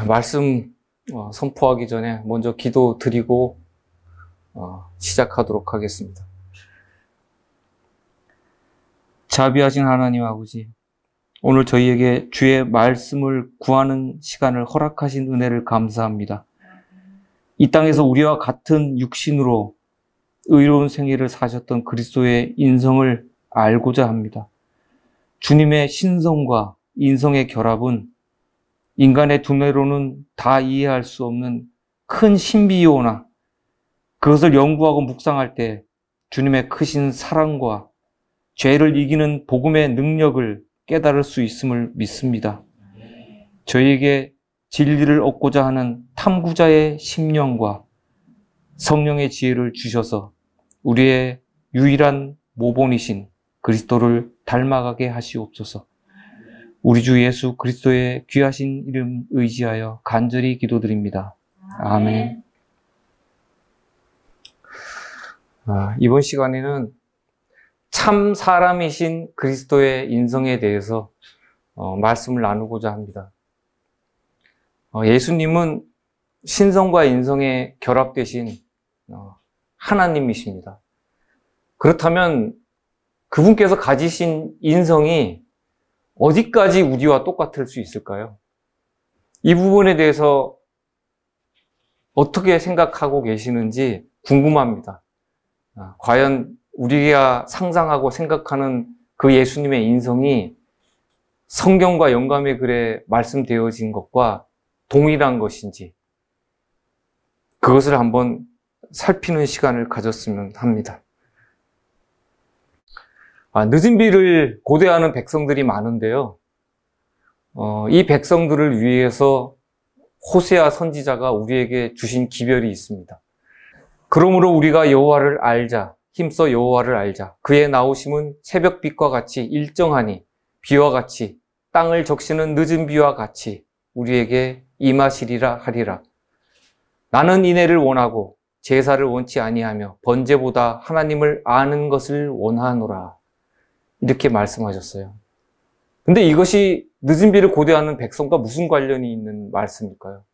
말씀 선포하기 전에 먼저 기도 드리고 시작하도록 하겠습니다. 자비하신 하나님 아버지, 오늘 저희에게 주의 말씀을 구하는 시간을 허락하신 은혜를 감사합니다. 이 땅에서 우리와 같은 육신으로 의로운 생애를 사셨던 그리스도의 인성을 알고자 합니다. 주님의 신성과 인성의 결합은 인간의 두뇌로는 다 이해할 수 없는 큰 신비요나 그것을 연구하고 묵상할 때 주님의 크신 사랑과 죄를 이기는 복음의 능력을 깨달을 수 있음을 믿습니다. 저희에게 진리를 얻고자 하는 탐구자의 심령과 성령의 지혜를 주셔서 우리의 유일한 모본이신 그리스도를 닮아가게 하시옵소서. 우리 주 예수 그리스도의 귀하신 이름 의지하여 간절히 기도드립니다. 아멘. 이번 시간에는 참 사람이신 그리스도의 인성에 대해서 말씀을 나누고자 합니다. 예수님은 신성과 인성에 결합되신 하나님이십니다. 그렇다면 그분께서 가지신 인성이 어디까지 우리와 똑같을 수 있을까요? 이 부분에 대해서 어떻게 생각하고 계시는지 궁금합니다. 과연 우리가 상상하고 생각하는 그 예수님의 인성이 성경과 영감의 글에 말씀되어진 것과 동일한 것인지 그것을 한번 살피는 시간을 가졌으면 합니다. 늦은 비를 고대하는 백성들이 많은데요. 이 백성들을 위해서 호세아 선지자가 우리에게 주신 기별이 있습니다. 그러므로 우리가 여호와를 알자, 힘써 여호와를 알자. 그의 나오심은 새벽빛과 같이 일정하니 비와 같이 땅을 적시는 늦은 비와 같이 우리에게 임하시리라 하리라. 나는 인애를 원하고 제사를 원치 아니하며 번제보다 하나님을 아는 것을 원하노라. 이렇게 말씀하셨어요. 근데 이것이 늦은 비를 고대하는 백성과 무슨 관련이 있는 말씀일까요?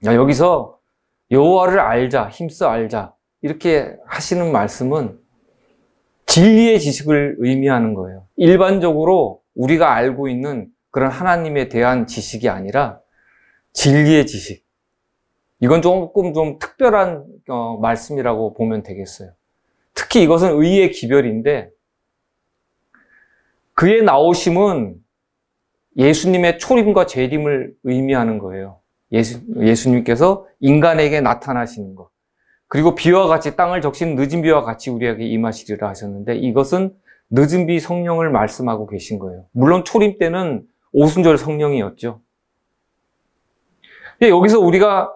여기서 여호와를 알자, 힘써 알자 이렇게 하시는 말씀은 진리의 지식을 의미하는 거예요. 일반적으로 우리가 알고 있는 그런 하나님에 대한 지식이 아니라 진리의 지식. 이건 조금 좀 특별한 말씀이라고 보면 되겠어요. 특히 이것은 의의 기별인데 그의 나오심은 예수님의 초림과 재림을 의미하는 거예요. 예수님께서 인간에게 나타나시는 것. 그리고 비와 같이 땅을 적신 늦은 비와 같이 우리에게 임하시리라 하셨는데 이것은 늦은 비 성령을 말씀하고 계신 거예요. 물론 초림 때는 오순절 성령이었죠. 여기서 우리가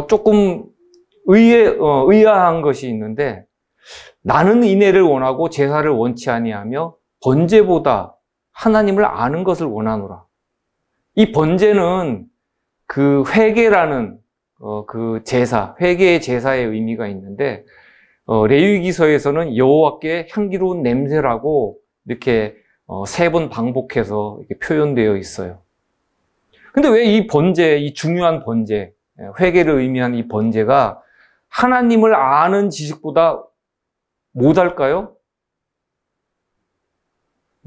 조금 의아한 것이 있는데 나는 인애를 원하고 제사를 원치 아니하며 번제보다 하나님을 아는 것을 원하노라. 이 번제는 그 회개라는 그 제사, 회개의 제사의 의미가 있는데 레위기서에서는 여호와께 향기로운 냄새라고 이렇게 3번 반복해서 이렇게 표현되어 있어요. 근데 왜 이 번제, 이 중요한 번제, 회개를 의미하는 이 번제가 하나님을 아는 지식보다 못할까요?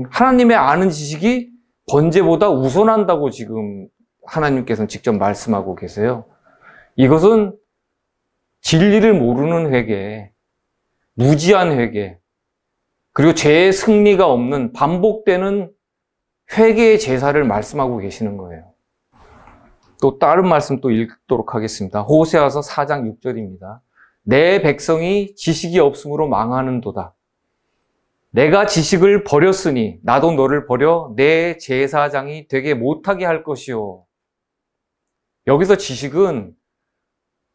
하나님의 아는 지식이 번제보다 우선한다고 지금 하나님께서는 직접 말씀하고 계세요. 이것은 진리를 모르는 회개, 무지한 회개, 그리고 죄의 승리가 없는 반복되는 회개의 제사를 말씀하고 계시는 거예요. 또 다른 말씀 또 읽도록 하겠습니다. 호세아서 4장 6절입니다. 내 백성이 지식이 없으므로 망하는도다. 내가 지식을 버렸으니 나도 너를 버려 내 제사장이 되게 못하게 할 것이요. 여기서 지식은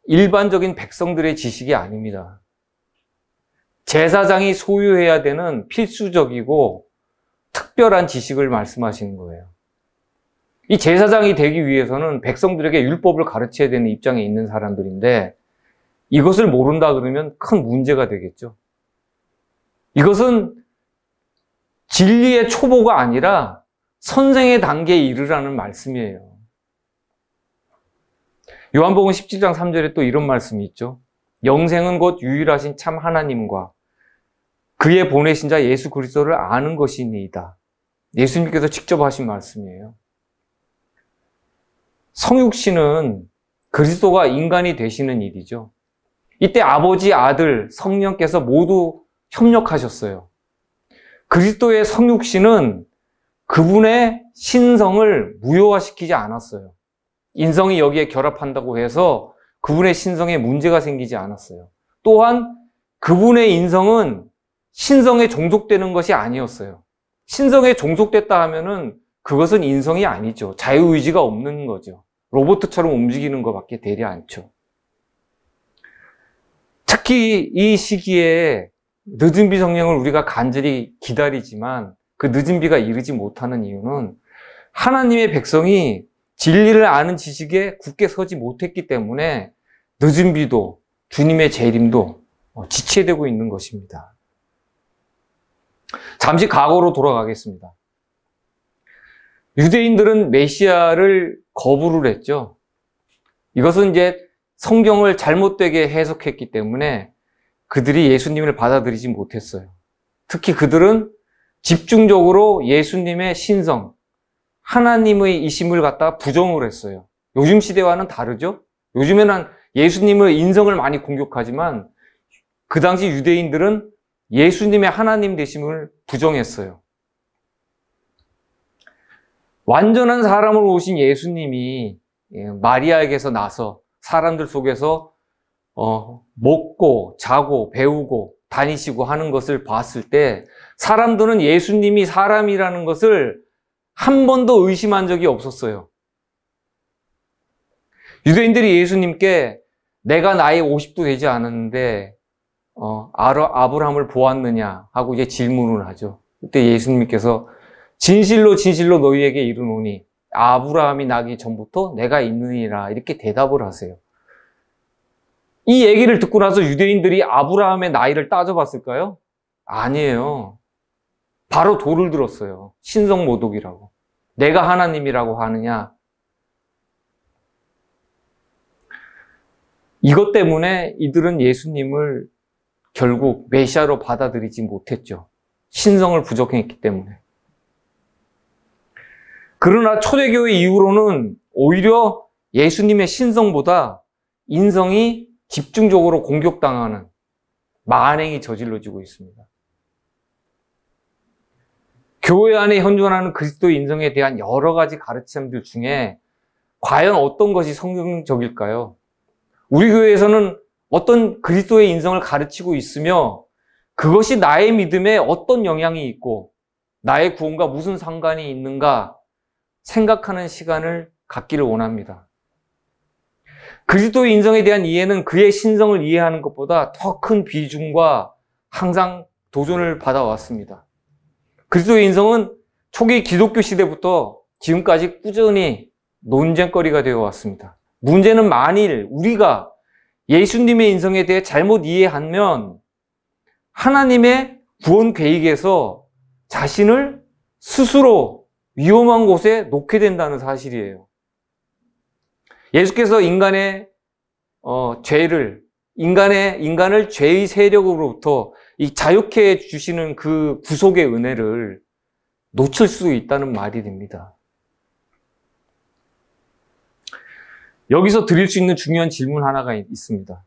일반적인 백성들의 지식이 아닙니다. 제사장이 소유해야 되는 필수적이고 특별한 지식을 말씀하시는 거예요. 이 제사장이 되기 위해서는 백성들에게 율법을 가르쳐야 되는 입장에 있는 사람들인데 이것을 모른다 그러면 큰 문제가 되겠죠. 이것은 진리의 초보가 아니라 선생의 단계에 이르라는 말씀이에요. 요한복음 17장 3절에 또 이런 말씀이 있죠. 영생은 곧 유일하신 참 하나님과 그의 보내신 자 예수 그리스도를 아는 것이니이다. 예수님께서 직접 하신 말씀이에요. 성육신은 그리스도가 인간이 되시는 일이죠. 이때 아버지, 아들, 성령께서 모두 협력하셨어요. 그리스도의 성육신은 그분의 신성을 무효화시키지 않았어요. 인성이 여기에 결합한다고 해서 그분의 신성에 문제가 생기지 않았어요. 또한 그분의 인성은 신성에 종속되는 것이 아니었어요. 신성에 종속됐다 하면은 그것은 인성이 아니죠. 자유의지가 없는 거죠. 로봇처럼 움직이는 것밖에 되지 않죠. 특히 이 시기에 늦은 비 성령을 우리가 간절히 기다리지만 그 늦은 비가 이르지 못하는 이유는 하나님의 백성이 진리를 아는 지식에 굳게 서지 못했기 때문에 늦은 비도 주님의 재림도 지체되고 있는 것입니다. 잠시 과거로 돌아가겠습니다. 유대인들은 메시아를 거부를 했죠. 이것은 이제 성경을 잘못되게 해석했기 때문에 그들이 예수님을 받아들이지 못했어요. 특히 그들은 집중적으로 예수님의 신성, 하나님의 이심을 갖다 부정을 했어요. 요즘 시대와는 다르죠? 요즘에는 예수님의 인성을 많이 공격하지만 그 당시 유대인들은 예수님의 하나님 되심을 부정했어요. 완전한 사람으로 오신 예수님이 마리아에게서 나서 사람들 속에서 먹고 자고 배우고 다니시고 하는 것을 봤을 때 사람들은 예수님이 사람이라는 것을 한 번도 의심한 적이 없었어요. 유대인들이 예수님께 내가 나이 50도 되지 않았는데 아브라함을 보았느냐 하고 이제 질문을 하죠. 그때 예수님께서 진실로 진실로 너희에게 이르노니 아브라함이 나기 전부터 내가 있느니라 이렇게 대답을 하세요. 이 얘기를 듣고 나서 유대인들이 아브라함의 나이를 따져봤을까요? 아니에요. 바로 돌을 들었어요. 신성모독이라고. 내가 하나님이라고 하느냐. 이것 때문에 이들은 예수님을 결국 메시아로 받아들이지 못했죠. 신성을 부족했기 때문에. 그러나 초대교회 이후로는 오히려 예수님의 신성보다 인성이 집중적으로 공격당하는 만행이 저질러지고 있습니다. 교회 안에 현존하는 그리스도의 인성에 대한 여러 가지 가르침들 중에 과연 어떤 것이 성경적일까요? 우리 교회에서는 어떤 그리스도의 인성을 가르치고 있으며 그것이 나의 믿음에 어떤 영향이 있고 나의 구원과 무슨 상관이 있는가 생각하는 시간을 갖기를 원합니다. 그리스도의 인성에 대한 이해는 그의 신성을 이해하는 것보다 더 큰 비중과 항상 도전을 받아왔습니다. 그리스도의 인성은 초기 기독교 시대부터 지금까지 꾸준히 논쟁거리가 되어 왔습니다. 문제는 만일 우리가 예수님의 인성에 대해 잘못 이해하면 하나님의 구원 계획에서 자신을 스스로 위험한 곳에 놓게 된다는 사실이에요. 예수께서 인간의 인간을 죄의 세력으로부터 자유케 해 주시는 그 구속의 은혜를 놓칠 수 있다는 말이 됩니다. 여기서 드릴 수 있는 중요한 질문 하나가 있습니다.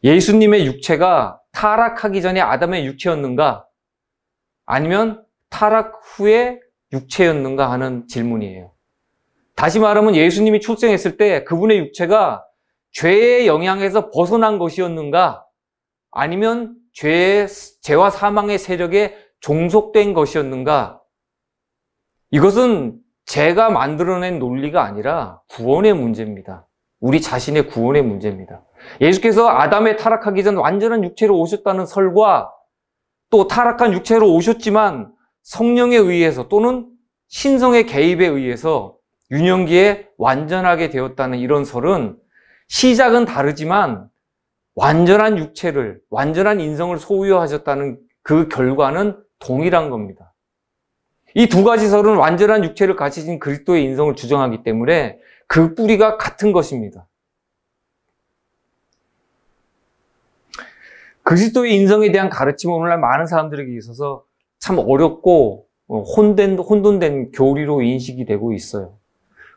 예수님의 육체가 타락하기 전에 아담의 육체였는가? 아니면 타락 후에 육체였는가 하는 질문이에요. 다시 말하면 예수님이 출생했을 때 그분의 육체가 죄의 영향에서 벗어난 것이었는가? 아니면 죄와 사망의 세력에 종속된 것이었는가? 이것은 제가 만들어낸 논리가 아니라 구원의 문제입니다. 우리 자신의 구원의 문제입니다. 예수께서 아담의 타락하기 전 완전한 육체로 오셨다는 설과 또 타락한 육체로 오셨지만 성령에 의해서 또는 신성의 개입에 의해서 유년기에 완전하게 되었다는 이런 설은 시작은 다르지만 완전한 육체를, 완전한 인성을 소유하셨다는 그 결과는 동일한 겁니다. 이 두 가지 설은 완전한 육체를 가지신 그리스도의 인성을 주장하기 때문에 그 뿌리가 같은 것입니다. 그리스도의 인성에 대한 가르침은 오늘날 많은 사람들에게 있어서 참 어렵고 혼돈된 교리로 인식이 되고 있어요.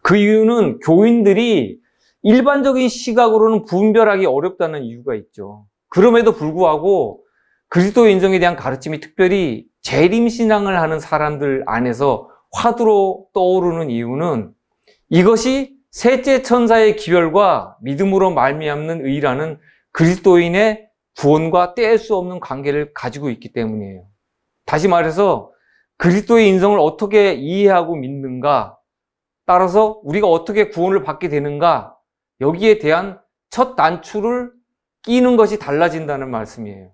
그 이유는 교인들이 일반적인 시각으로는 분별하기 어렵다는 이유가 있죠. 그럼에도 불구하고 그리스도의 인성에 대한 가르침이 특별히 재림신앙을 하는 사람들 안에서 화두로 떠오르는 이유는 이것이 셋째 천사의 기별과 믿음으로 말미암는 의라는 그리스도인의 구원과 뗄 수 없는 관계를 가지고 있기 때문이에요. 다시 말해서 그리스도의 인성을 어떻게 이해하고 믿는가, 따라서 우리가 어떻게 구원을 받게 되는가, 여기에 대한 첫 단추를 끼는 것이 달라진다는 말씀이에요.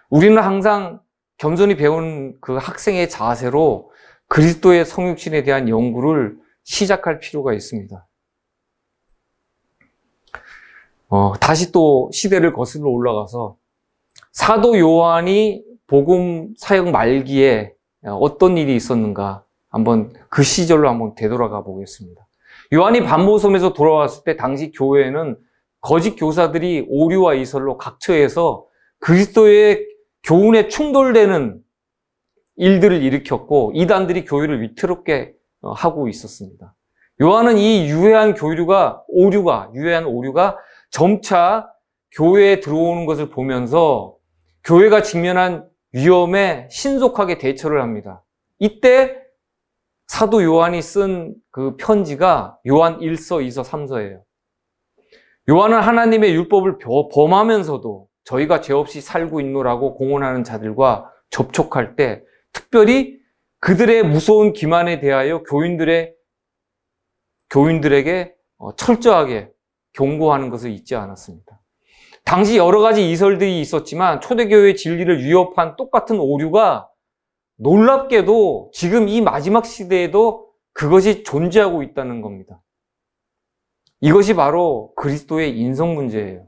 우리는 항상 겸손히 배운 그 학생의 자세로 그리스도의 성육신에 대한 연구를 시작할 필요가 있습니다. 다시 또 시대를 거슬러 올라가서 사도 요한이 복음 사역 말기에 어떤 일이 있었는가 한번 그 시절로 한번 되돌아가 보겠습니다. 요한이 반모섬에서 돌아왔을 때 당시 교회에는 거짓 교사들이 오류와 이설로 각처에서 그리스도의 교훈에 충돌되는 일들을 일으켰고 이단들이 교회를 위태롭게 하고 있었습니다. 요한은 이 유해한 오류가 점차 교회에 들어오는 것을 보면서 교회가 직면한 위험에 신속하게 대처를 합니다. 이때 사도 요한이 쓴 그 편지가 요한 1서, 2서, 3서예요. 요한은 하나님의 율법을 범하면서도 저희가 죄 없이 살고 있노라고 공언하는 자들과 접촉할 때 특별히 그들의 무서운 기만에 대하여 교인들에게 철저하게 경고하는 것을 잊지 않았습니다. 당시 여러 가지 이설들이 있었지만 초대교회의 진리를 위협한 똑같은 오류가 놀랍게도 지금 이 마지막 시대에도 그것이 존재하고 있다는 겁니다. 이것이 바로 그리스도의 인성 문제예요.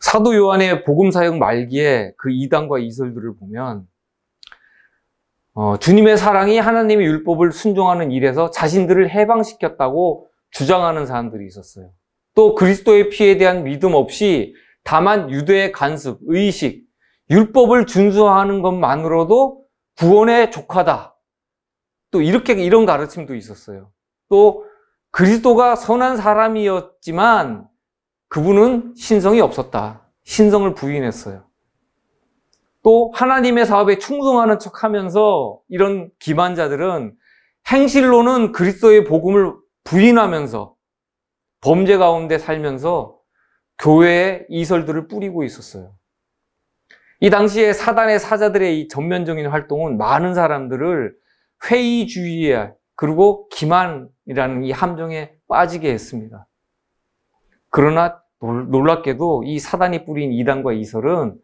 사도 요한의 복음 사역 말기에 그 이단과 이설들을 보면 주님의 사랑이 하나님의 율법을 순종하는 일에서 자신들을 해방시켰다고 주장하는 사람들이 있었어요. 또 그리스도의 피에 대한 믿음 없이 다만 유대의 간습, 의식, 율법을 준수하는 것만으로도 구원에 족하다. 또 이런 가르침도 있었어요. 또 그리스도가 선한 사람이었지만 그분은 신성이 없었다. 신성을 부인했어요. 또 하나님의 사업에 충성하는 척하면서 이런 기만자들은 행실로는 그리스도의 복음을 부인하면서 범죄 가운데 살면서 교회에 이설들을 뿌리고 있었어요. 이 당시에 사단의 사자들의 이 전면적인 활동은 많은 사람들을 회의주의에 그리고 기만이라는 이 함정에 빠지게 했습니다. 그러나 놀랍게도 이 사단이 뿌린 이단과 이설은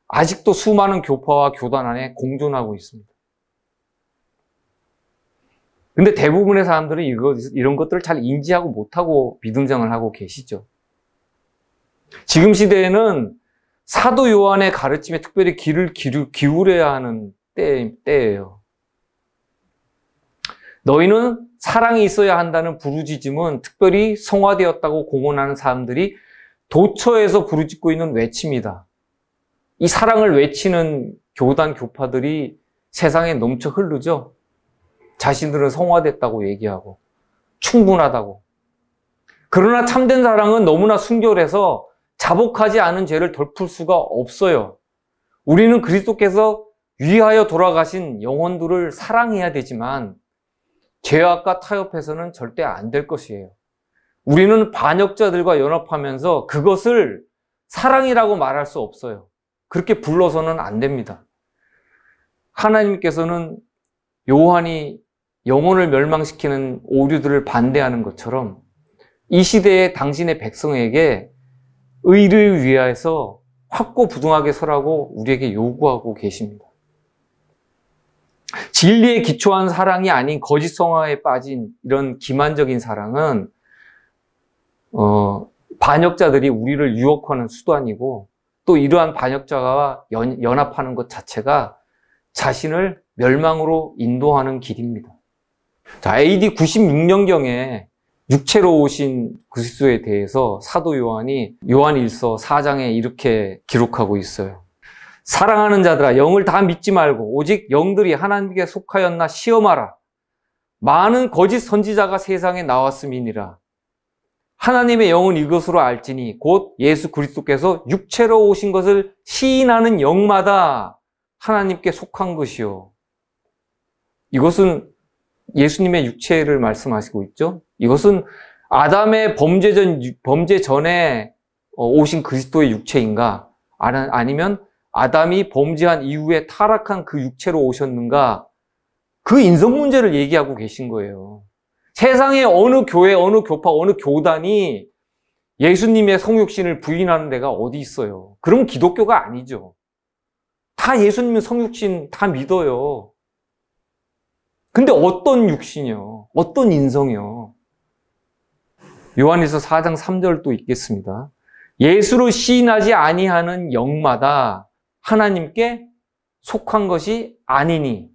아직도 수많은 교파와 교단 안에 공존하고 있습니다. 근데 대부분의 사람들은 이런 것들을 잘 인지하고 못하고 믿음생활을 하고 계시죠. 지금 시대에는 사도 요한의 가르침에 특별히 귀를 기울여야 하는 때예요. 너희는 사랑이 있어야 한다는 부르짖음은 특별히 성화되었다고 공언하는 사람들이 도처에서 부르짖고 있는 외침이다. 이 사랑을 외치는 교단 교파들이 세상에 넘쳐 흐르죠. 자신들은 성화됐다고 얘기하고 충분하다고. 그러나 참된 사랑은 너무나 순결해서 자복하지 않은 죄를 덮을 수가 없어요. 우리는 그리스도께서 위하여 돌아가신 영혼들을 사랑해야 되지만 죄악과 타협해서는 절대 안 될 것이에요. 우리는 반역자들과 연합하면서 그것을 사랑이라고 말할 수 없어요. 그렇게 불러서는 안 됩니다. 하나님께서는 요한이 영혼을 멸망시키는 오류들을 반대하는 것처럼 이 시대에 당신의 백성에게 의를 위하여서 확고부동하게 서라고 우리에게 요구하고 계십니다. 진리에 기초한 사랑이 아닌 거짓 성화에 빠진 이런 기만적인 사랑은 반역자들이 우리를 유혹하는 수단이고 또 이러한 반역자와 연합하는 것 자체가 자신을 멸망으로 인도하는 길입니다. 자, AD 96년경에 육체로 오신 그리스도에 대해서 사도 요한이 요한일서 4장에 이렇게 기록하고 있어요. 사랑하는 자들아, 영을 다 믿지 말고 오직 영들이 하나님께 속하였나 시험하라. 많은 거짓 선지자가 세상에 나왔음이니라. 하나님의 영은 이것으로 알지니 곧 예수 그리스도께서 육체로 오신 것을 시인하는 영마다 하나님께 속한 것이요. 이것은 예수님의 육체를 말씀하시고 있죠. 이것은 아담의 범죄 전에 오신 그리스도의 육체인가? 아니면 아담이 범죄한 이후에 타락한 그 육체로 오셨는가? 그 인성 문제를 얘기하고 계신 거예요. 세상에 어느 교회, 어느 교파, 어느 교단이 예수님의 성육신을 부인하는 데가 어디 있어요? 그럼 기독교가 아니죠. 다 예수님의 성육신 다 믿어요. 근데 어떤 육신이요? 어떤 인성이요? 요한일서 4장 3절도 있겠습니다. 예수를 시인하지 아니하는 영마다 하나님께 속한 것이 아니니,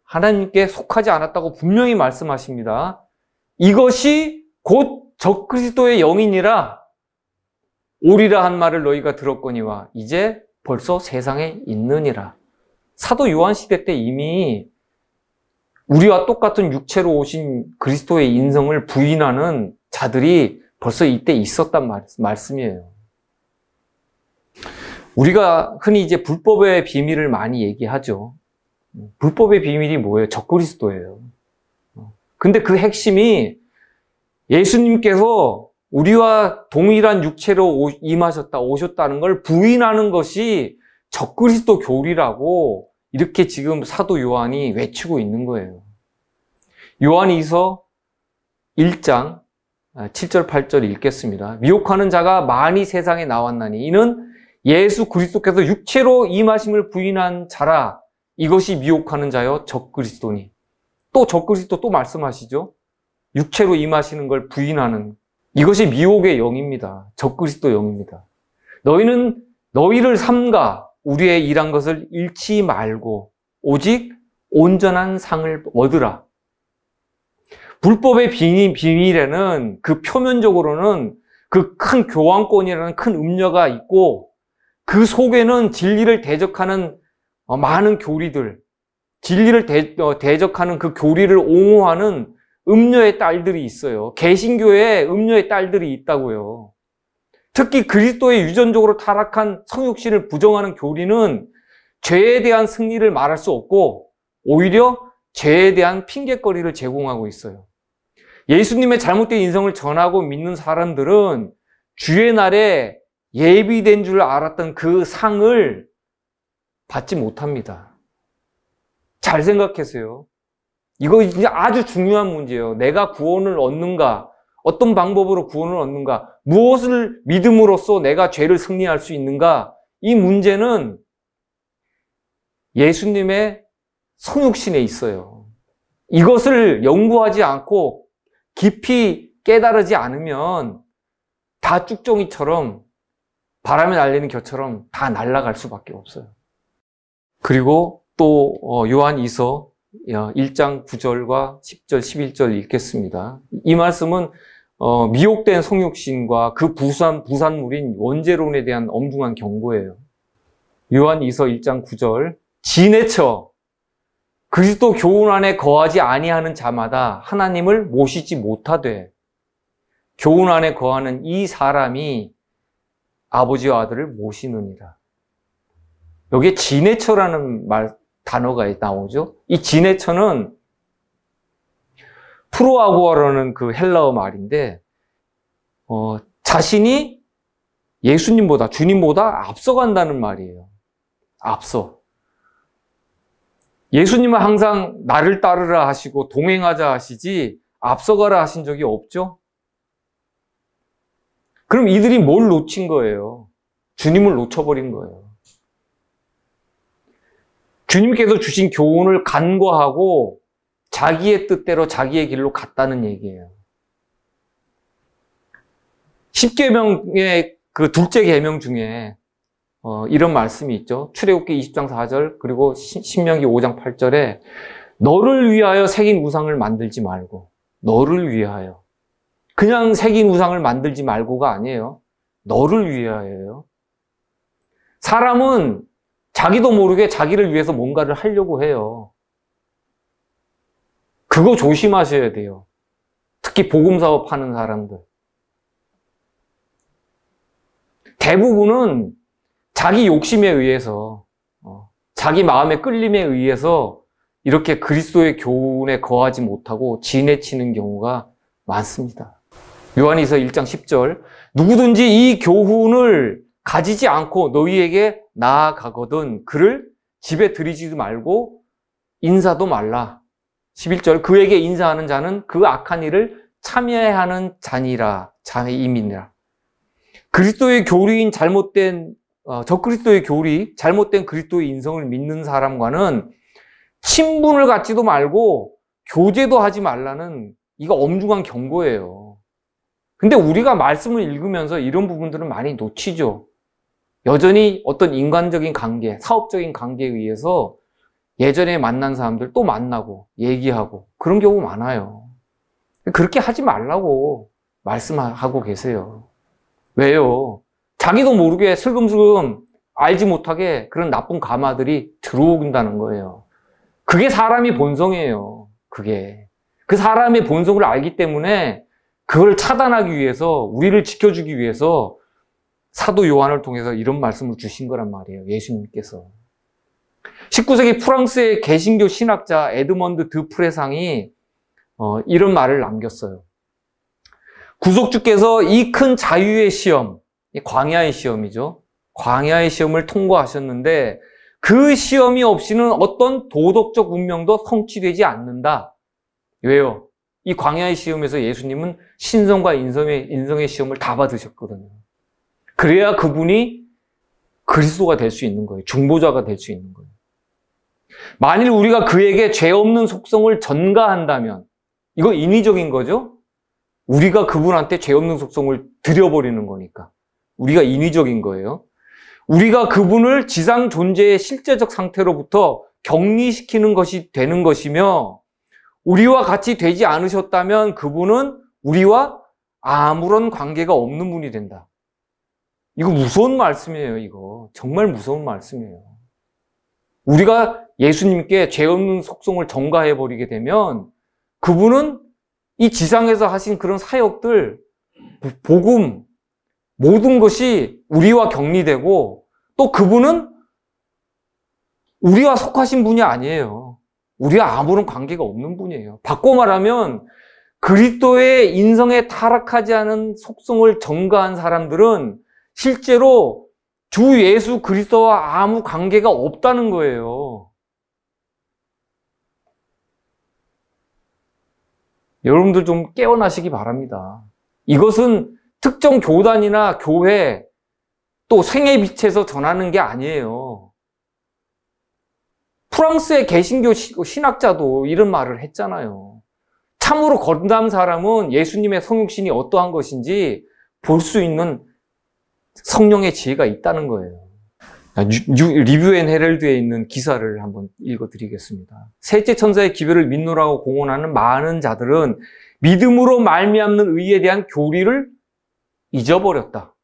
하나님께 속하지 않았다고 분명히 말씀하십니다. 이것이 곧 적그리스도의 영이니라 오리라 한 말을 너희가 들었거니와 이제 벌써 세상에 있느니라. 사도 요한 시대 때 이미 우리와 똑같은 육체로 오신 그리스도의 인성을 부인하는 자들이 벌써 이때 있었단 말씀이에요. 우리가 흔히 이제 불법의 비밀을 많이 얘기하죠. 불법의 비밀이 뭐예요? 적그리스도예요. 근데 그 핵심이 예수님께서 우리와 동일한 육체로 오셨다는 걸 부인하는 것이 적그리스도 교리라고 이렇게 지금 사도 요한이 외치고 있는 거예요. 요한이서 1장 7절 8절 읽겠습니다. 미혹하는 자가 많이 세상에 나왔나니 이는 예수 그리스도께서 육체로 임하심을 부인한 자라. 이것이 미혹하는 자여 적그리스도니. 또 적그리스도 또 말씀하시죠. 육체로 임하시는 걸 부인하는, 이것이 미혹의 영입니다. 적그리스도 영입니다. 너희는 너희를 삼가 우리의 일한 것을 잃지 말고 오직 온전한 상을 얻으라. 불법의 비밀에는 그 표면적으로는 그 큰 교환권이라는 큰 음녀가 있고 그 속에는 진리를 대적하는 많은 교리들, 진리를 대적하는 그 교리를 옹호하는 음녀의 딸들이 있어요. 개신교에 음녀의 딸들이 있다고요. 특히 그리스도의 유전적으로 타락한 성육신을 부정하는 교리는 죄에 대한 승리를 말할 수 없고 오히려 죄에 대한 핑계거리를 제공하고 있어요. 예수님의 잘못된 인성을 전하고 믿는 사람들은 주의 날에 예비된 줄 알았던 그 상을 받지 못합니다. 잘 생각하세요. 이거 이제 아주 중요한 문제예요. 내가 구원을 얻는가? 어떤 방법으로 구원을 얻는가? 무엇을 믿음으로써 내가 죄를 승리할 수 있는가? 이 문제는 예수님의 성육신에 있어요. 이것을 연구하지 않고 깊이 깨달지 않으면 다 쭉정이처럼 바람에 날리는 겨처럼 다 날아갈 수밖에 없어요. 그리고 또 요한이서 1장 9절과 10절, 11절 읽겠습니다. 이 말씀은 미혹된 성육신과 그 부산물인 원죄론에 대한 엄중한 경고예요. 요한이서 1장 9절, 지내쳐 그리스도 교훈 안에 거하지 아니하는 자마다 하나님을 모시지 못하되 교훈 안에 거하는 이 사람이 아버지와 아들을 모시느니라. 여기에 지내처라는 단어가 나오죠. 이 지내처는 프로아고아라는 그 헬라어 말인데 자신이 예수님보다, 주님보다 앞서간다는 말이에요. 앞서. 예수님은 항상 나를 따르라 하시고 동행하자 하시지 앞서가라 하신 적이 없죠. 그럼 이들이 뭘 놓친 거예요? 주님을 놓쳐버린 거예요. 주님께서 주신 교훈을 간과하고 자기의 뜻대로 자기의 길로 갔다는 얘기예요. 10계명의 그 둘째 계명 중에 이런 말씀이 있죠. 출애굽기 20장 4절 그리고 신명기 5장 8절에 너를 위하여 새긴 우상을 만들지 말고 너를 위하여 그냥 새긴 우상을 만들지 말고가 아니에요. 너를 위하여요. 사람은 자기도 모르게 자기를 위해서 뭔가를 하려고 해요. 그거 조심하셔야 돼요. 특히 복음사업 하는 사람들. 대부분은 자기 욕심에 의해서, 자기 마음의 끌림에 의해서 이렇게 그리스도의 교훈에 거하지 못하고 지내치는 경우가 많습니다. 요한일서 1장 10절, 누구든지 이 교훈을 가지지 않고 너희에게 나아가거든 그를 집에 들이지도 말고 인사도 말라. 11절, 그에게 인사하는 자는 그 악한 일을 참여하는 자니라, 자임이니라. 그리스도의 교리인 적그리스도의 교리, 잘못된 그리스도의 인성을 믿는 사람과는 친분을 갖지도 말고 교제도 하지 말라는, 이거 엄중한 경고예요. 근데 우리가 말씀을 읽으면서 이런 부분들은 많이 놓치죠. 여전히 어떤 인간적인 관계, 사업적인 관계에 의해서 예전에 만난 사람들 또 만나고 얘기하고 그런 경우 많아요. 그렇게 하지 말라고 말씀하고 계세요. 왜요? 자기도 모르게 슬금슬금 알지 못하게 그런 나쁜 가마들이 들어온다는 거예요. 그게 사람의 본성이에요. 그게. 그 사람의 본성을 알기 때문에 그걸 차단하기 위해서, 우리를 지켜주기 위해서 사도 요한을 통해서 이런 말씀을 주신 거란 말이에요. 예수님께서. 19세기 프랑스의 개신교 신학자 에드먼드 드 프레상이 이런 말을 남겼어요. 구속주께서 이 큰 자유의 시험, 광야의 시험이죠. 광야의 시험을 통과하셨는데 그 시험이 없이는 어떤 도덕적 운명도 성취되지 않는다. 왜요? 이 광야의 시험에서 예수님은 신성과 인성의 시험을 다 받으셨거든요. 그래야 그분이 그리스도가 될 수 있는 거예요. 중보자가 될 수 있는 거예요. 만일 우리가 그에게 죄 없는 속성을 전가한다면, 이거 인위적인 거죠? 우리가 그분한테 죄 없는 속성을 들여버리는 거니까. 우리가 인위적인 거예요. 우리가 그분을 지상 존재의 실제적 상태로부터 격리시키는 것이 되는 것이며, 우리와 같이 되지 않으셨다면 그분은 우리와 아무런 관계가 없는 분이 된다. 이거 무서운 말씀이에요, 이거. 정말 무서운 말씀이에요. 우리가 예수님께 죄 없는 속성을 전가해버리게 되면 그분은 이 지상에서 하신 그런 사역들, 복음, 모든 것이 우리와 격리되고 또 그분은 우리와 속하신 분이 아니에요. 우리와 아무런 관계가 없는 분이에요. 바꿔 말하면 그리스도의 인성에 타락하지 않은 속성을 전가한 사람들은 실제로 주 예수 그리스도와 아무 관계가 없다는 거예요. 여러분들 좀 깨어나시기 바랍니다. 이것은 특정 교단이나 교회 또 생애 빛에서 전하는 게 아니에요. 프랑스의 개신교 신학자도 이런 말을 했잖아요. 참으로 거듭난 사람은 예수님의 성육신이 어떠한 것인지 볼 수 있는 성령의 지혜가 있다는 거예요. 리뷰 앤 헤럴드에 있는 기사를 한번 읽어드리겠습니다. 셋째 천사의 기별을 믿노라고 공언하는 많은 자들은 믿음으로 말미암는 의에 대한 교리를 잊어버렸다.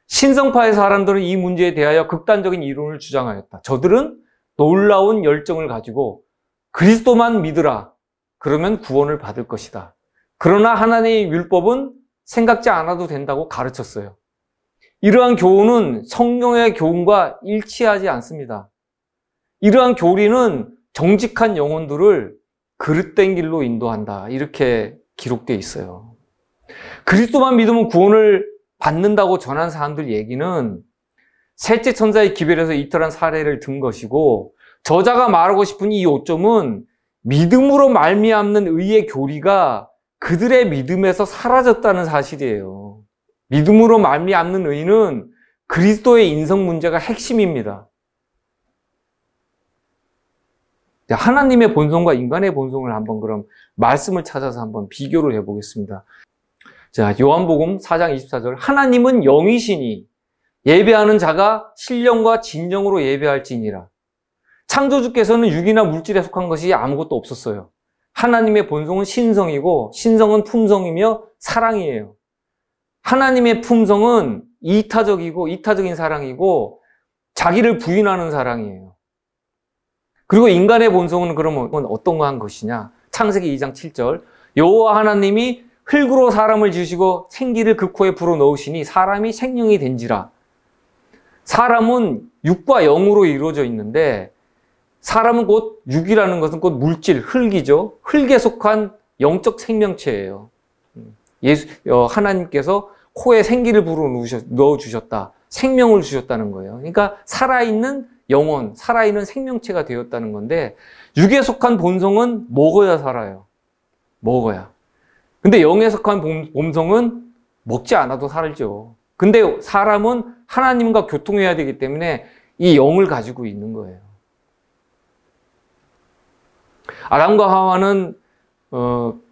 신성파의 사람들은 이 문제에 대하여 극단적인 이론을 주장하였다. 저들은 놀라운 열정을 가지고 그리스도만 믿으라. 그러면 구원을 받을 것이다. 그러나 하나님의 율법은 생각지 않아도 된다고 가르쳤어요. 이러한 교훈은 성령의 교훈과 일치하지 않습니다. 이러한 교리는 정직한 영혼들을 그릇된 길로 인도한다. 이렇게 기록되어 있어요. 그리스도만 믿으면 구원을 받는다고 전한 사람들 얘기는 셋째 천사의 기별에서 이탈한 사례를 든 것이고, 저자가 말하고 싶은 이 요점은 믿음으로 말미암는 의의 교리가 그들의 믿음에서 사라졌다는 사실이에요. 믿음으로 말미암는 의는 그리스도의 인성 문제가 핵심입니다. 하나님의 본성과 인간의 본성을 한번 그럼 말씀을 찾아서 한번 비교를 해보겠습니다. 자, 요한복음 4장 24절. 하나님은 영이시니 예배하는 자가 신령과 진정으로 예배할지니라. 창조주께서는 육이나 물질에 속한 것이 아무것도 없었어요. 하나님의 본성은 신성이고 신성은 품성이며 사랑이에요. 하나님의 품성은 이타적인 사랑이고 자기를 부인하는 사랑이에요. 그리고 인간의 본성은 그러면 어떤 것이냐? 창세기 2장 7절 여호와 하나님이 흙으로 사람을 지으시고 생기를 그 코에 불어넣으시니 사람이 생명이 된지라. 사람은 육과 영으로 이루어져 있는데 사람은 곧 육이라는 것은 곧 물질, 흙이죠. 흙에 속한 영적 생명체예요. 하나님께서 코에 생기를 불어넣어주셨다. 생명을 주셨다는 거예요. 그러니까 살아있는 영혼, 살아있는 생명체가 되었다는 건데 육에 속한 본성은 먹어야 살아요. 먹어야. 근데 영에 속한 본성은 먹지 않아도 살죠. 근데 사람은 하나님과 교통해야 되기 때문에 이 영을 가지고 있는 거예요. 아담과 하와는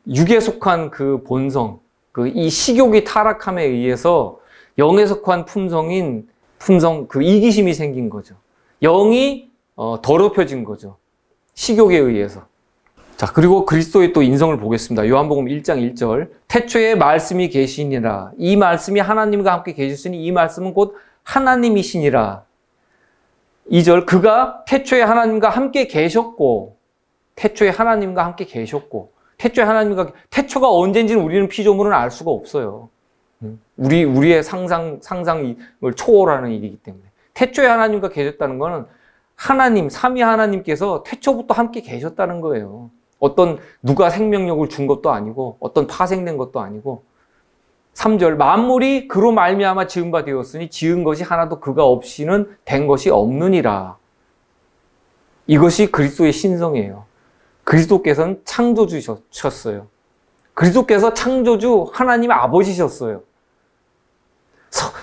육에 속한 그 본성, 이 식욕이 타락함에 의해서 영에 속한 품성, 그 이기심이 생긴 거죠. 영이 더럽혀진 거죠. 식욕에 의해서. 자, 그리고 그리스도의 또 인성을 보겠습니다. 요한복음 1장 1절. 태초에 말씀이 계시니라. 이 말씀이 하나님과 함께 계셨으니 이 말씀은 곧 하나님이시니라. 2절. 그가 태초에 하나님과 함께 계셨고, 태초가 언제인지는 우리는 피조물은 알 수가 없어요. 우리의 상상을 초월하는 일이기 때문에. 태초에 하나님과 계셨다는 것은 하나님, 삼위 하나님께서 태초부터 함께 계셨다는 거예요. 누가 생명력을 준 것도 아니고, 파생된 것도 아니고. 3절, 만물이 그로 말미암아 지은 바 되었으니 지은 것이 하나도 그가 없이는 된 것이 없느니라. 이것이 그리스도의 신성이에요. 그리스도께서는 창조주셨어요. 그리스도께서 창조주 하나님 아버지셨어요.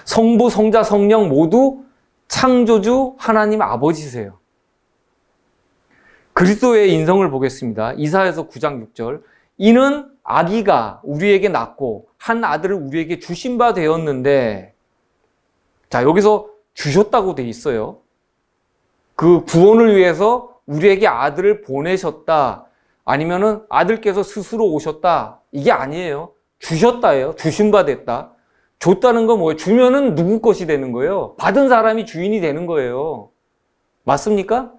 성부, 성자, 성령 모두 창조주 하나님 아버지세요. 그리스도의 인성을 보겠습니다. 이사야서 9장 6절. 이는 아기가 우리에게 낳고 한 아들을 우리에게 주신 바 되었는데, 자, 여기서 주셨다고 돼 있어요. 그 구원을 위해서 우리에게 아들을 보내셨다. 아니면은 아들께서 스스로 오셨다. 이게 아니에요. 주셨다예요. 주신 바 됐다. 줬다는 건 뭐예요? 주면은 누구 것이 되는 거예요? 받은 사람이 주인이 되는 거예요. 맞습니까?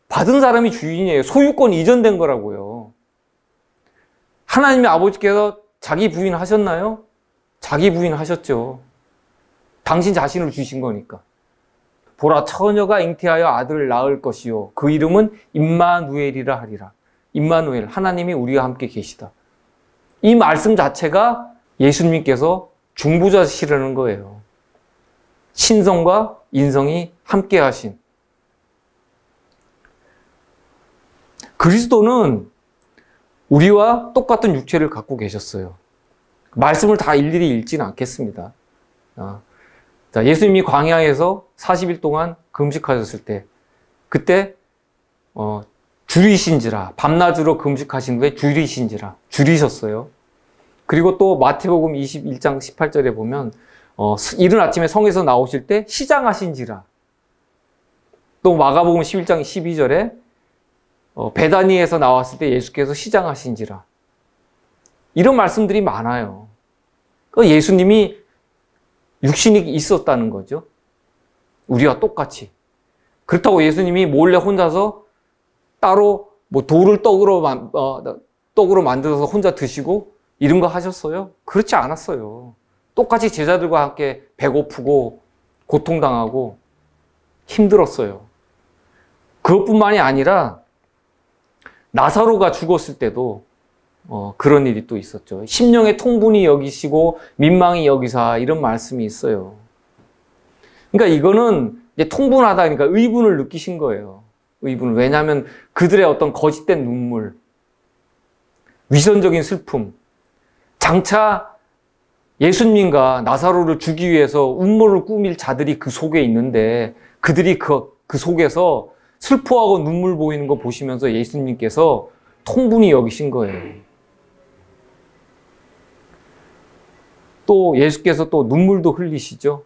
받은 사람이 주인이에요. 소유권 이전된 거라고요. 하나님의 아버지께서 자기 부인하셨나요? 자기 부인하셨죠. 당신 자신을 주신 거니까. 보라, 처녀가 잉태하여 아들을 낳을 것이요. 그 이름은 임마누엘이라 하리라. 임마누엘, 하나님이 우리와 함께 계시다. 이 말씀 자체가 예수님께서 중보자시라는 거예요. 신성과 인성이 함께 하신. 그리스도는 우리와 똑같은 육체를 갖고 계셨어요. 말씀을 다 일일이 읽지는 않겠습니다. 자, 예수님이 광야에서 40일 동안 금식하셨을 때, 그때 줄이신지라, 밤낮으로 금식하신 후에 줄이셨어요. 그리고 또 마태복음 21장 18절에 보면 이른 아침에 성에서 나오실 때 시장하신지라. 또 마가복음 11장 12절에 베다니에서 나왔을 때 예수께서 시장하신지라. 이런 말씀들이 많아요. 예수님이 육신이 있었다는 거죠. 우리와 똑같이. 그렇다고 예수님이 몰래 혼자서 따로 돌을 떡으로 만들어서 혼자 드시고 이런 거 하셨어요? 그렇지 않았어요. 똑같이 제자들과 함께 배고프고 고통당하고 힘들었어요. 그것뿐만이 아니라 나사로가 죽었을 때도 그런 일이 또 있었죠. 심령의 통분이 여기시고 민망히 여기사, 이런 말씀이 있어요. 그러니까 이거는 이제 통분하다, 그러니까 의분을 느끼신 거예요. 의분. 왜냐하면 그들의 어떤 거짓된 눈물, 위선적인 슬픔, 장차 예수님과 나사로를 주기 위해서 음모를 꾸밀 자들이 그 속에 있는데, 그들이 그 속에서 슬퍼하고 눈물 보이는 거 보시면서 예수님께서 통분이 여기신 거예요. 또 예수께서 또 눈물도 흘리시죠.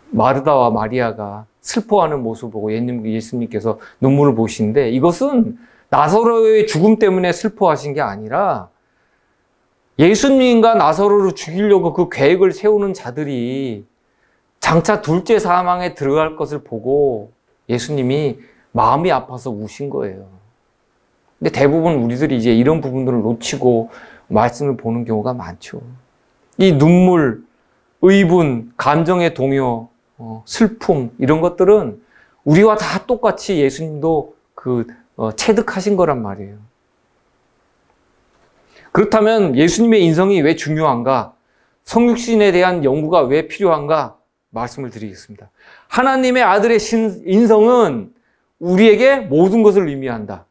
마르다와 마리아가 슬퍼하는 모습을 보고 예수님께서 눈물을 보시는데, 이것은 나사로의 죽음 때문에 슬퍼하신 게 아니라 예수님과 나사로를 죽이려고 그 계획을 세우는 자들이 장차 둘째 사망에 들어갈 것을 보고 예수님이 마음이 아파서 우신 거예요. 근데 대부분 우리들이 이제 이런 부분들을 놓치고 말씀을 보는 경우가 많죠. 이 눈물, 의분, 감정의 동요, 슬픔, 이런 것들은 우리와 다 똑같이 예수님도 체득하신 거란 말이에요. 그렇다면 예수님의 인성이 왜 중요한가? 성육신에 대한 연구가 왜 필요한가? 말씀을 드리겠습니다. 하나님의 아들의 인성은 우리에게 모든 것을 의미한다.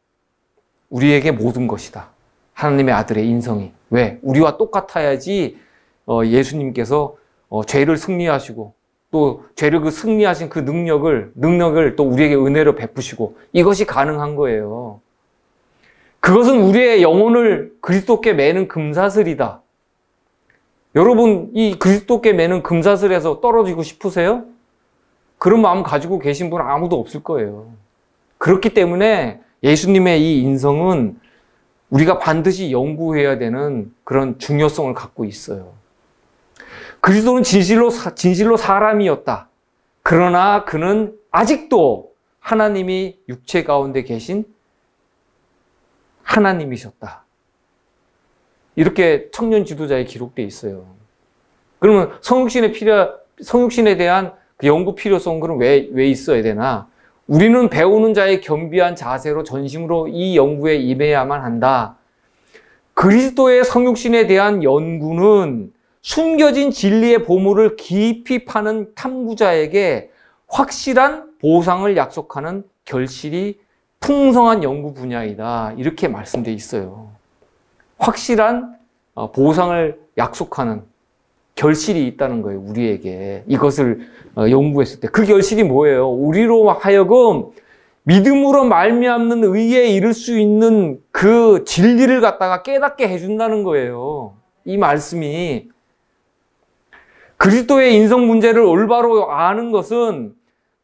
우리에게 모든 것이다. 하나님의 아들의 인성이. 왜? 우리와 똑같아야지 예수님께서 죄를 승리하시고 또 죄를 승리하신 그 능력을 또 우리에게 은혜로 베푸시고 이것이 가능한 거예요. 그것은 우리의 영혼을 그리스도께 매는 금사슬이다. 여러분, 이 그리스도께 매는 금사슬에서 떨어지고 싶으세요? 그런 마음 가지고 계신 분은 아무도 없을 거예요. 그렇기 때문에 예수님의 이 인성은 우리가 반드시 연구해야 되는 그런 중요성을 갖고 있어요. 그리스도는 진실로 사람이었다. 그러나 그는 아직도 하나님이 육체 가운데 계신 하나님이셨다. 이렇게 청년 지도자에 기록되어 있어요. 그러면 성육신에 대한 그 연구 필요성은 그럼 왜 있어야 되나? 우리는 배우는 자의 겸비한 자세로 전심으로 이 연구에 임해야만 한다. 그리스도의 성육신에 대한 연구는 숨겨진 진리의 보물을 깊이 파는 탐구자에게 확실한 보상을 약속하는 결실이 풍성한 연구 분야이다. 이렇게 말씀되어 있어요. 확실한 보상을 약속하는 결실이 있다는 거예요. 우리에게 이것을 연구했을 때. 그 결실이 뭐예요? 우리로 하여금 믿음으로 말미암는 의에 이를 수 있는 그 진리를 갖다가 깨닫게 해준다는 거예요. 이 말씀이. 그리스도의 인성 문제를 올바로 아는 것은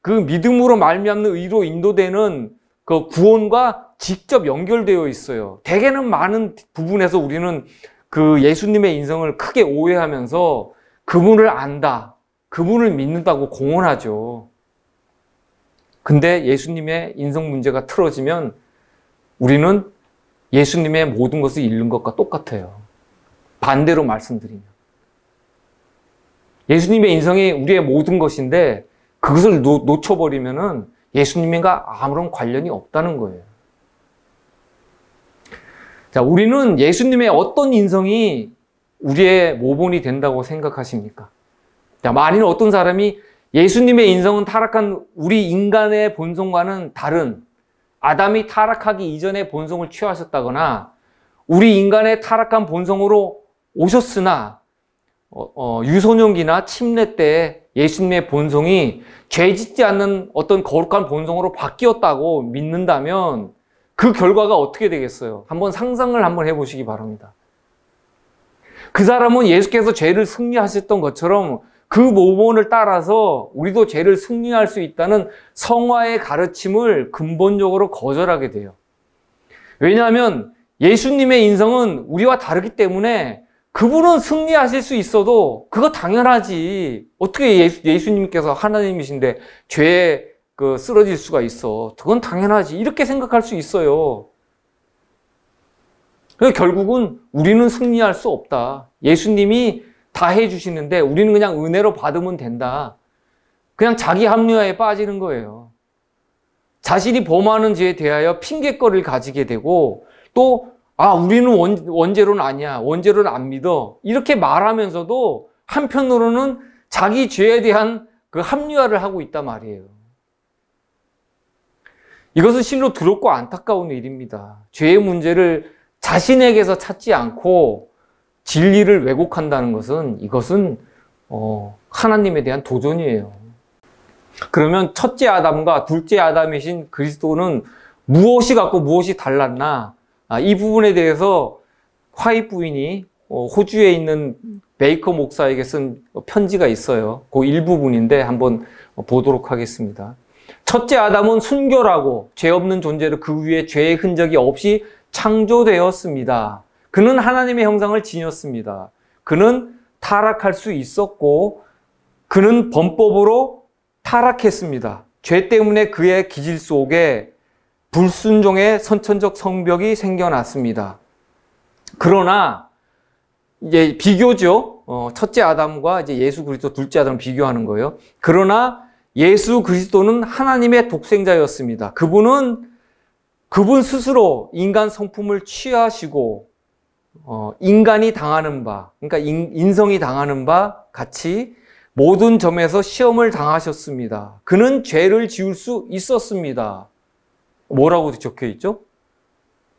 그 믿음으로 말미암는 의로 인도되는 그 구원과 직접 연결되어 있어요. 대개는 많은 부분에서 우리는 그 예수님의 인성을 크게 오해하면서 그분을 안다, 그분을 믿는다고 공언하죠. 근데 예수님의 인성 문제가 틀어지면 우리는 예수님의 모든 것을 잃는 것과 똑같아요. 반대로 말씀드리면. 예수님의 인성이 우리의 모든 것인데 그것을 놓쳐버리면은 예수님과 아무런 관련이 없다는 거예요. 자, 우리는 예수님의 어떤 인성이 우리의 모본이 된다고 생각하십니까? 자, 만일 어떤 사람이 예수님의 인성은 타락한 우리 인간의 본성과는 다른 아담이 타락하기 이전의 본성을 취하셨다거나 우리 인간의 타락한 본성으로 오셨으나 유소년기나 침례 때 예수님의 본성이 죄 짓지 않는 어떤 거룩한 본성으로 바뀌었다고 믿는다면 그 결과가 어떻게 되겠어요? 한번 상상을 한번 해보시기 바랍니다. 그 사람은 예수께서 죄를 승리하셨던 것처럼 그 모본을 따라서 우리도 죄를 승리할 수 있다는 성화의 가르침을 근본적으로 거절하게 돼요. 왜냐하면 예수님의 인성은 우리와 다르기 때문에 그분은 승리하실 수 있어도 그거 당연하지. 어떻게 예수님께서 하나님이신데 죄에 쓰러질 수가 있어. 그건 당연하지. 이렇게 생각할 수 있어요. 그래서 결국은 우리는 승리할 수 없다. 예수님이 다 해주시는데 우리는 그냥 은혜로 받으면 된다. 그냥 자기 합리화에 빠지는 거예요. 자신이 범하는 죄에 대하여 핑계거리를 가지게 되고 또 우리는 원죄로는 아니야. 원죄로는 안 믿어. 이렇게 말하면서도 한편으로는 자기 죄에 대한 그 합리화를 하고 있단 말이에요. 이것은 실로 두렵고 안타까운 일입니다. 죄의 문제를 자신에게서 찾지 않고 진리를 왜곡한다는 것은 이것은 하나님에 대한 도전이에요. 그러면 첫째 아담과 둘째 아담이신 그리스도는 무엇이 같고 무엇이 달랐나? 이 부분에 대해서 화이트 부인이 호주에 있는 베이커 목사에게 쓴 편지가 있어요. 그 일부분인데 한번 보도록 하겠습니다. 첫째 아담은 순결하고 죄 없는 존재로 그 위에 죄의 흔적이 없이 창조되었습니다. 그는 하나님의 형상을 지녔습니다. 그는 타락할 수 있었고 그는 범법으로 타락했습니다. 죄 때문에 그의 기질 속에 불순종의 선천적 성벽이 생겨났습니다. 그러나 이제 비교죠. 첫째 아담과 이제 예수 그리스도 둘째 아담을 비교하는 거예요. 그러나 예수 그리스도는 하나님의 독생자였습니다. 그분 스스로 인간 성품을 취하시고 인간이 당하는 바, 그러니까 인성이 당하는 바 같이 모든 점에서 시험을 당하셨습니다. 그는 죄를 지을 수 있었습니다. 뭐라고 적혀 있죠?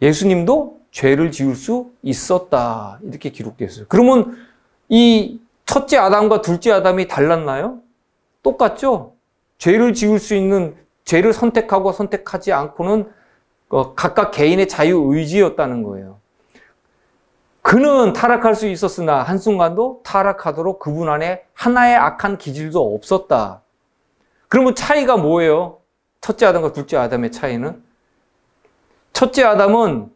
예수님도 죄를 지을 수 있었다. 이렇게 기록되어 있어요. 그러면 이 첫째 아담과 둘째 아담이 달랐나요? 똑같죠? 죄를 지을 수 있는, 죄를 선택하고 선택하지 않고는 각각 개인의 자유의지였다는 거예요. 그는 타락할 수 있었으나 한순간도 타락하도록 그분 안에 하나의 악한 기질도 없었다. 그러면 차이가 뭐예요? 첫째 아담과 둘째 아담의 차이는? 첫째 아담은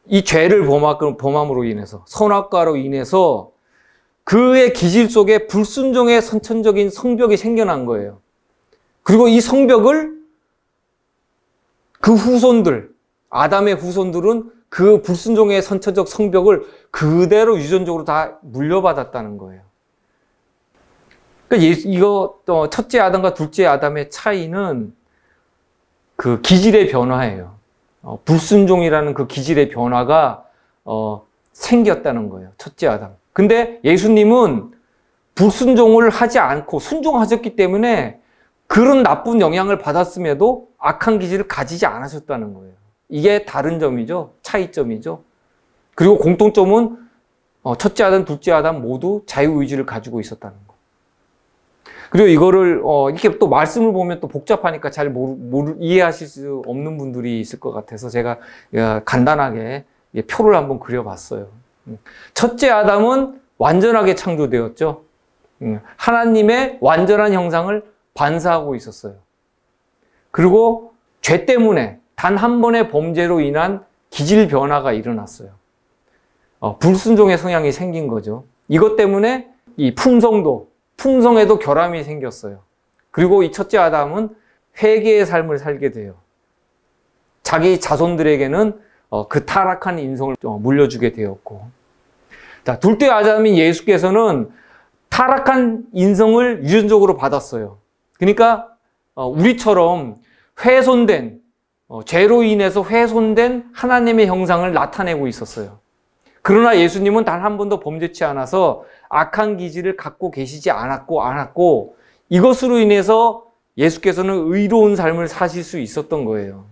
이 죄를 범함으로 인해서, 선악과로 인해서 그의 기질 속에 불순종의 선천적인 성벽이 생겨난 거예요. 그리고 이 성벽을 그 후손들, 아담의 후손들은 그 불순종의 선천적 성벽을 그대로 유전적으로 다 물려받았다는 거예요. 그러니까 첫째 아담과 둘째 아담의 차이는 그 기질의 변화예요. 불순종이라는 그 기질의 변화가 생겼다는 거예요. 첫째 아담. 근데 예수님은 불순종을 하지 않고 순종하셨기 때문에 그런 나쁜 영향을 받았음에도 악한 기질을 가지지 않으셨다는 거예요. 이게 다른 점이죠. 차이점이죠. 그리고 공통점은 첫째 아담, 둘째 아담 모두 자유의지를 가지고 있었다는 거. 그리고 이거를 이렇게 또 말씀을 보면 또 복잡하니까 잘 이해하실 수 없는 분들이 있을 것 같아서 제가 간단하게 표를 한번 그려봤어요. 첫째 아담은 완전하게 창조되었죠. 하나님의 완전한 형상을 반사하고 있었어요. 그리고 죄 때문에 단 한 번의 범죄로 인한 기질 변화가 일어났어요. 불순종의 성향이 생긴 거죠. 이것 때문에 이 품성에도 결함이 생겼어요. 그리고 이 첫째 아담은 회개의 삶을 살게 돼요. 자기 자손들에게는 그 타락한 인성을 물려주게 되었고, 자, 둘째 아담인 예수께서는 타락한 인성을 유전적으로 받았어요. 그러니까 우리처럼 훼손된, 죄로 인해서 훼손된 하나님의 형상을 나타내고 있었어요. 그러나 예수님은 단 한 번도 범죄치 않아서 악한 기질을 갖고 계시지 않았고 이것으로 인해서 예수께서는 의로운 삶을 사실 수 있었던 거예요.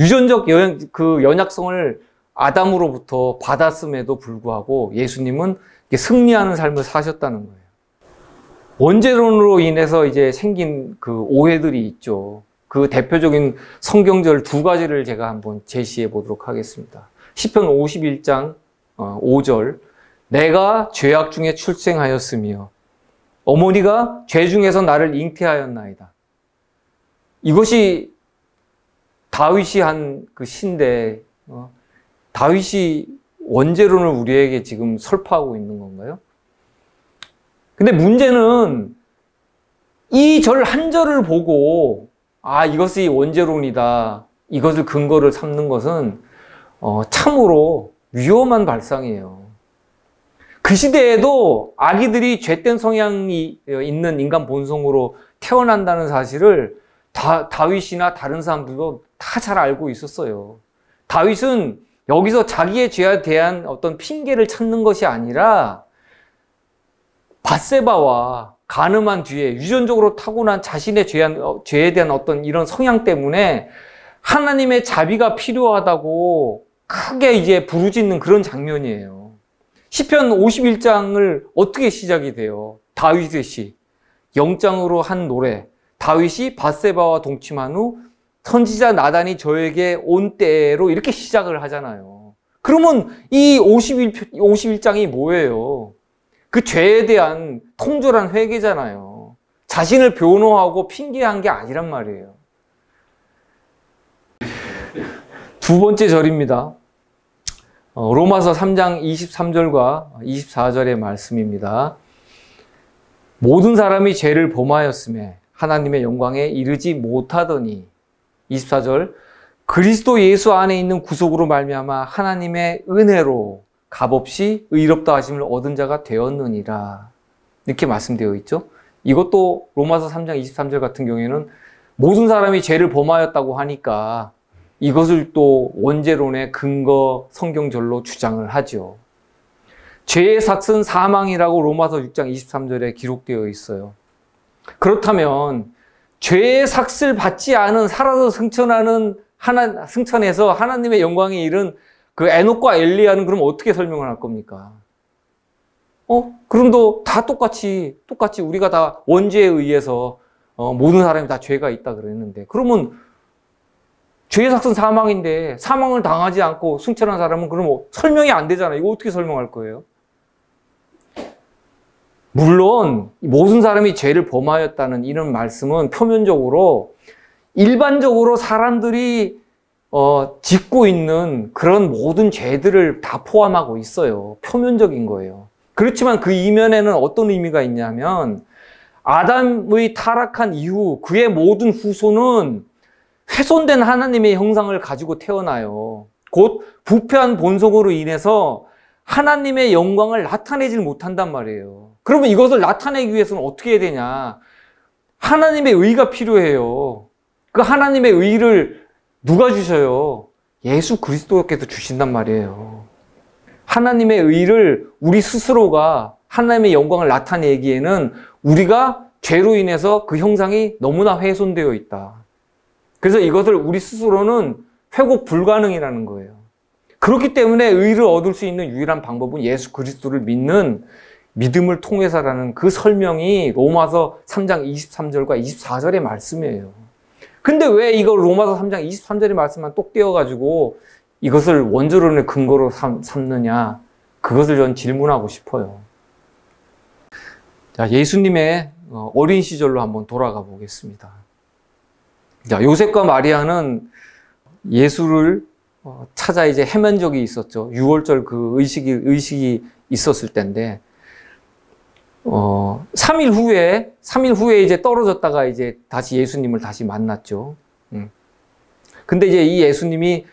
유전적 연약성을 아담으로부터 받았음에도 불구하고 예수님은 승리하는 삶을 사셨다는 거예요. 원죄론으로 인해서 이제 생긴 그 오해들이 있죠. 그 대표적인 성경절 두 가지를 제가 한번 제시해 보도록 하겠습니다. 시편 51장 5절, 내가 죄악 중에 출생하였으며 어머니가 죄 중에서 나를 잉태하였나이다. 이것이 다윗이 한 그 시인데 다윗이 원죄론을 우리에게 지금 설파하고 있는 건가요? 근데 문제는 이 절 한 절을 보고 이것이 원죄론이다, 이것을 근거를 삼는 것은 참으로 위험한 발상이에요. 그 시대에도 아기들이 죄된 성향이 있는 인간 본성으로 태어난다는 사실을 다윗이나 다른 사람들도 다 잘 알고 있었어요. 다윗은 여기서 자기의 죄에 대한 어떤 핑계를 찾는 것이 아니라 밧세바와 간음한 뒤에 유전적으로 타고난 자신의 죄에 대한 어떤 이런 성향 때문에 하나님의 자비가 필요하다고 크게 이제 부르짖는 그런 장면이에요. 시편 51장을 어떻게 시작이 돼요? 다윗의 시, 영장으로 한 노래, 다윗이 밧세바와 동침한 후 선지자 나단이 저에게 온 때로 이렇게 시작을 하잖아요. 그러면 이 51장이 뭐예요? 그 죄에 대한 통절한 회개잖아요. 자신을 변호하고 핑계한 게 아니란 말이에요. 두 번째 절입니다. 로마서 3장 23절과 24절의 말씀입니다. 모든 사람이 죄를 범하였음에 하나님의 영광에 이르지 못하더니 24절 그리스도 예수 안에 있는 구속으로 말미암아 하나님의 은혜로 값없이 의롭다 하심을 얻은 자가 되었느니라. 이렇게 말씀되어 있죠. 이것도 로마서 3장 23절 같은 경우에는 모든 사람이 죄를 범하였다고 하니까 이것을 또 원죄론의 근거 성경절로 주장을 하죠. 죄의 삭은 사망이라고 로마서 6장 23절에 기록되어 있어요. 그렇다면 죄의 삭을 받지 않은 살아서 승천해서 하나님의 영광에 이른 그 에녹과 엘리야는 그럼 어떻게 설명을 할 겁니까? 그럼도 다 똑같이 우리가 다 원죄에 의해서 모든 사람이 다 죄가 있다 그랬는데 그러면 죄의 삭은 사망인데 사망을 당하지 않고 승천한 사람은 그럼 설명이 안 되잖아요. 이거 어떻게 설명할 거예요? 물론 모든 사람이 죄를 범하였다는 이런 말씀은 표면적으로 일반적으로 사람들이 짓고 있는 그런 모든 죄들을 다 포함하고 있어요. 표면적인 거예요. 그렇지만 그 이면에는 어떤 의미가 있냐면 아담의 타락한 이후 그의 모든 후손은 훼손된 하나님의 형상을 가지고 태어나요. 곧 부패한 본성으로 인해서 하나님의 영광을 나타내질 못한단 말이에요. 그러면 이것을 나타내기 위해서는 어떻게 해야 되냐? 하나님의 의가 필요해요. 그 하나님의 의를 누가 주셔요? 예수 그리스도께서 주신단 말이에요. 하나님의 의를 우리 스스로가 하나님의 영광을 나타내기에는 우리가 죄로 인해서 그 형상이 너무나 훼손되어 있다. 그래서 이것을 우리 스스로는 회복 불가능이라는 거예요. 그렇기 때문에 의를 얻을 수 있는 유일한 방법은 예수 그리스도를 믿는 믿음을 통해서라는 그 설명이 로마서 3장 23절과 24절의 말씀이에요. 근데 왜 이거 로마서 3장 23절의 말씀만 똑 떼어가지고 이것을 원조론의 근거로 삼느냐? 그것을 전 질문하고 싶어요. 자, 예수님의 어린 시절로 한번 돌아가 보겠습니다. 자, 요셉과 마리아는 예수를 찾아 이제 헤맨 적이 있었죠. 6월절 그 의식이 있었을 때인데, 3일 후에 이제 떨어졌다가 이제 다시 예수님을 다시 만났죠. 근데 이제 이 예수님이,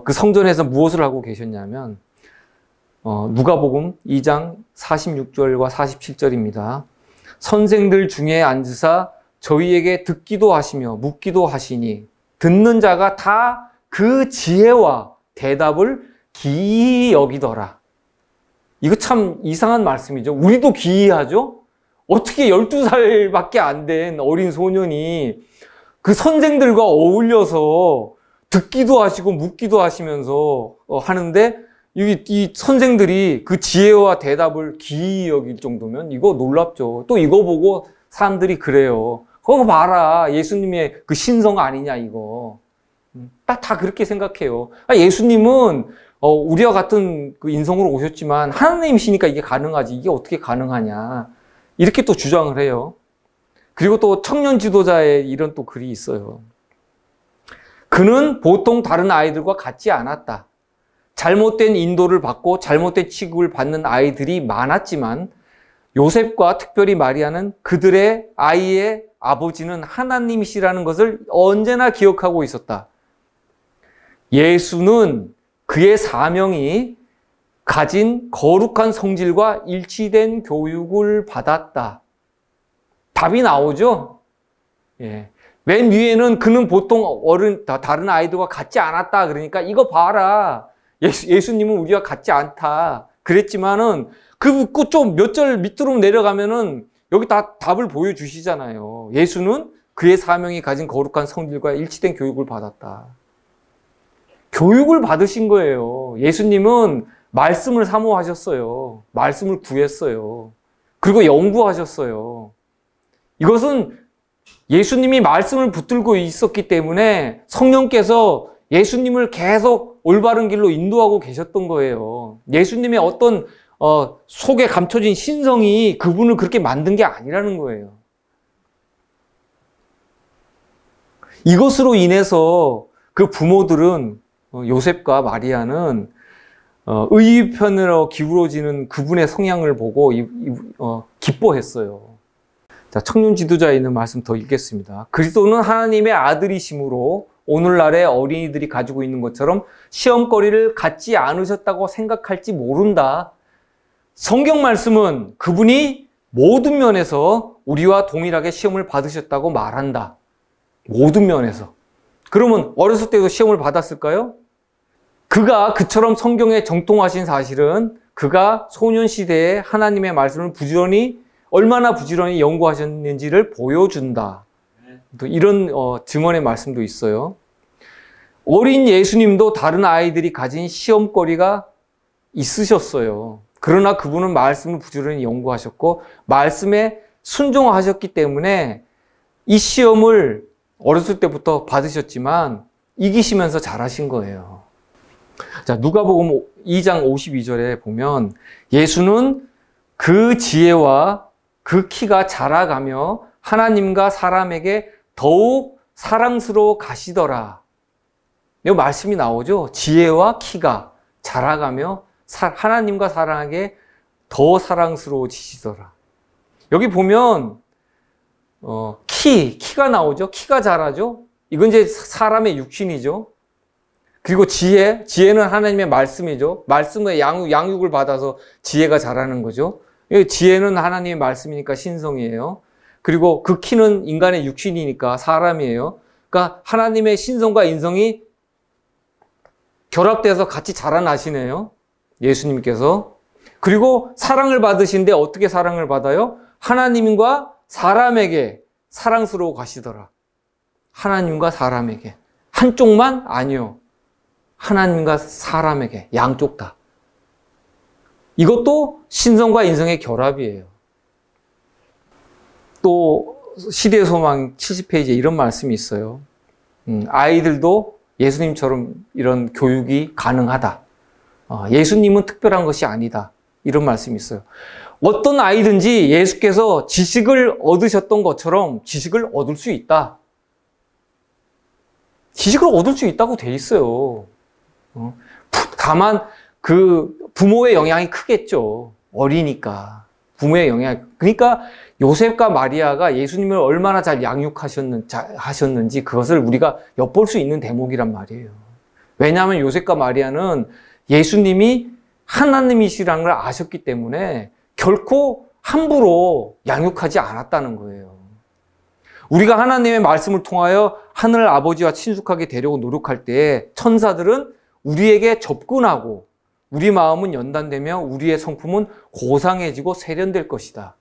그 성전에서 무엇을 하고 계셨냐면, 누가복음 2장 46절과 47절입니다. 선생들 중에 앉으사 저희에게 듣기도 하시며 묻기도 하시니 듣는 자가 다 그 지혜와 대답을 기이 여기더라. 이거 참 이상한 말씀이죠. 우리도 기이하죠? 어떻게 12살밖에 안 된 어린 소년이 그 선생들과 어울려서 듣기도 하시고 묻기도 하시면서 하는데 이 선생들이 그 지혜와 대답을 기이 여길 정도면 이거 놀랍죠. 또 이거 보고 사람들이 그래요. 그거 봐라. 예수님의 그 신성 아니냐 이거. 다 그렇게 생각해요. 예수님은 우리와 같은 그 인성으로 오셨지만 하나님이시니까 이게 가능하지. 이게 어떻게 가능하냐. 이렇게 또 주장을 해요. 그리고 또 청년 지도자의 이런 또 글이 있어요. 그는 보통 다른 아이들과 같지 않았다. 잘못된 인도를 받고 잘못된 취급을 받는 아이들이 많았지만 요셉과 특별히 마리아는 그들의 아이의 아버지는 하나님이시라는 것을 언제나 기억하고 있었다. 예수는 그의 사명이 가진 거룩한 성질과 일치된 교육을 받았다. 답이 나오죠? 예. 맨 위에는 그는 보통 다른 아이들과 같지 않았다. 그러니까 이거 봐라. 예수님은 우리와 같지 않다. 그랬지만은 그 좀 몇 절 밑으로 내려가면은 여기 다 답을 보여주시잖아요. 예수는 그의 사명이 가진 거룩한 성질과 일치된 교육을 받았다. 교육을 받으신 거예요. 예수님은 말씀을 사모하셨어요. 말씀을 구했어요. 그리고 연구하셨어요. 이것은 예수님이 말씀을 붙들고 있었기 때문에 성령께서 예수님을 계속 올바른 길로 인도하고 계셨던 거예요. 예수님의 어떤 속에 감춰진 신성이 그분을 그렇게 만든 게 아니라는 거예요. 이것으로 인해서 그 부모들은 요셉과 마리아는 의의 편으로 기울어지는 그분의 성향을 보고 기뻐했어요. 자, 청년 지도자에 있는 말씀 더 읽겠습니다. 그리스도는 하나님의 아들이심으로 오늘날의 어린이들이 가지고 있는 것처럼 시험거리를 갖지 않으셨다고 생각할지 모른다. 성경 말씀은 그분이 모든 면에서 우리와 동일하게 시험을 받으셨다고 말한다. 모든 면에서. 그러면 어렸을 때도 시험을 받았을까요? 그가 그처럼 성경에 정통하신 사실은 그가 소년시대에 하나님의 말씀을 얼마나 부지런히 연구하셨는지를 보여준다. 또 이런 증언의 말씀도 있어요. 어린 예수님도 다른 아이들이 가진 시험거리가 있으셨어요. 그러나 그분은 말씀을 부지런히 연구하셨고 말씀에 순종하셨기 때문에 이 시험을 어렸을 때부터 받으셨지만 이기시면서 잘하신 거예요. 자, 누가복음 2장 52절에 보면 예수는 그 지혜와 그 키가 자라가며 하나님과 사람에게 더욱 사랑스러워 가시더라. 이 말씀이 나오죠. 지혜와 키가 자라가며 하나님과 사람에게 더 사랑스러워지시더라. 여기 보면 키가 나오죠. 키가 자라죠. 이건 이제 사람의 육신이죠. 그리고 지혜는 하나님의 말씀이죠. 말씀의 양육을 받아서 지혜가 자라는 거죠. 지혜는 하나님의 말씀이니까 신성이에요. 그리고 그 키는 인간의 육신이니까 사람이에요. 그러니까 하나님의 신성과 인성이 결합돼서 같이 자라나시네요. 예수님께서. 그리고 사랑을 받으신데 어떻게 사랑을 받아요? 하나님과 사람에게 사랑스러워 가시더라. 하나님과 사람에게. 한쪽만? 아니요. 하나님과 사람에게. 양쪽 다. 이것도 신성과 인성의 결합이에요. 또 시대의 소망 70페이지에 이런 말씀이 있어요. 아이들도 예수님처럼 이런 교육이 가능하다. 예수님은 특별한 것이 아니다. 이런 말씀이 있어요. 어떤 아이든지 예수께서 지식을 얻으셨던 것처럼 지식을 얻을 수 있다. 지식을 얻을 수 있다고 돼 있어요. 다만 그 부모의 영향이 크겠죠. 어리니까. 부모의 영향. 그러니까 요셉과 마리아가 예수님을 얼마나 잘 양육하셨는지 그것을 우리가 엿볼 수 있는 대목이란 말이에요. 왜냐하면 요셉과 마리아는 예수님이 하나님이시라는 걸 아셨기 때문에 결코 함부로 양육하지 않았다는 거예요. 우리가 하나님의 말씀을 통하여 하늘 아버지와 친숙하게 되려고 노력할 때 천사들은 우리에게 접근하고 우리 마음은 연단되며 우리의 성품은 고상해지고 세련될 것이다.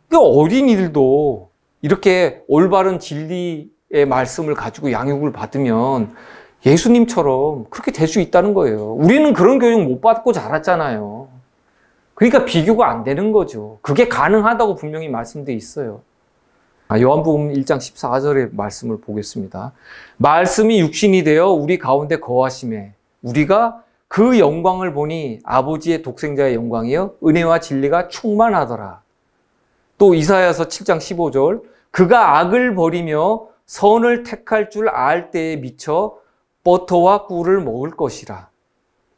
그러니까 어린이들도 이렇게 올바른 진리의 말씀을 가지고 양육을 받으면 예수님처럼 그렇게 될 수 있다는 거예요. 우리는 그런 교육 못 받고 자랐잖아요. 그러니까 비교가 안 되는 거죠. 그게 가능하다고 분명히 말씀되어 있어요. 요한복음 1장 14절의 말씀을 보겠습니다. 말씀이 육신이 되어 우리 가운데 거하심에 우리가 그 영광을 보니 아버지의 독생자의 영광이여 은혜와 진리가 충만하더라. 또 이사야서 7장 15절 그가 악을 버리며 선을 택할 줄 알 때에 미쳐 버터와 꿀을 먹을 것이라.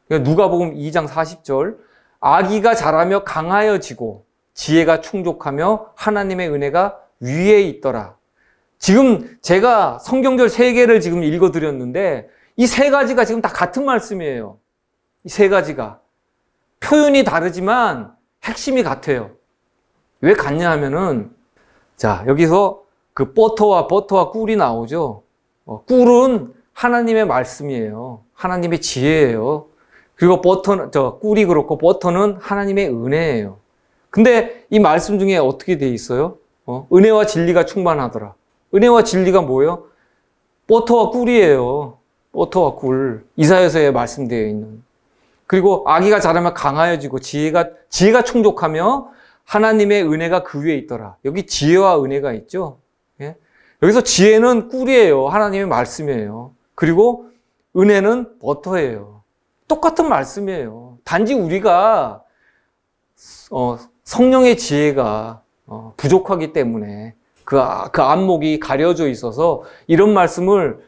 누가복음 2장 40절 아기가 자라며 강하여지고 지혜가 충족하며 하나님의 은혜가 위에 있더라. 지금 제가 성경절 3개를 지금 읽어드렸는데 이 3가지가 지금 다 같은 말씀이에요. 이 3가지가. 표현이 다르지만 핵심이 같아요. 왜 같냐 하면은 자 여기서 그 버터와 꿀이 나오죠. 꿀은 하나님의 말씀이에요. 하나님의 지혜예요. 그리고 꿀이 그렇고 버터는 하나님의 은혜예요. 근데 이 말씀 중에 어떻게 돼 있어요? 은혜와 진리가 충만하더라. 은혜와 진리가 뭐예요? 버터와 꿀이에요. 버터와 꿀. 이사야서에 말씀되어 있는. 그리고 아기가 자라면 강하여지고 지혜가 충족하며 하나님의 은혜가 그 위에 있더라. 여기 지혜와 은혜가 있죠. 예? 여기서 지혜는 꿀이에요. 하나님의 말씀이에요. 그리고 은혜는 버터예요. 똑같은 말씀이에요. 단지 우리가 성령의 지혜가 부족하기 때문에 그 안목이 가려져 있어서 이런 말씀을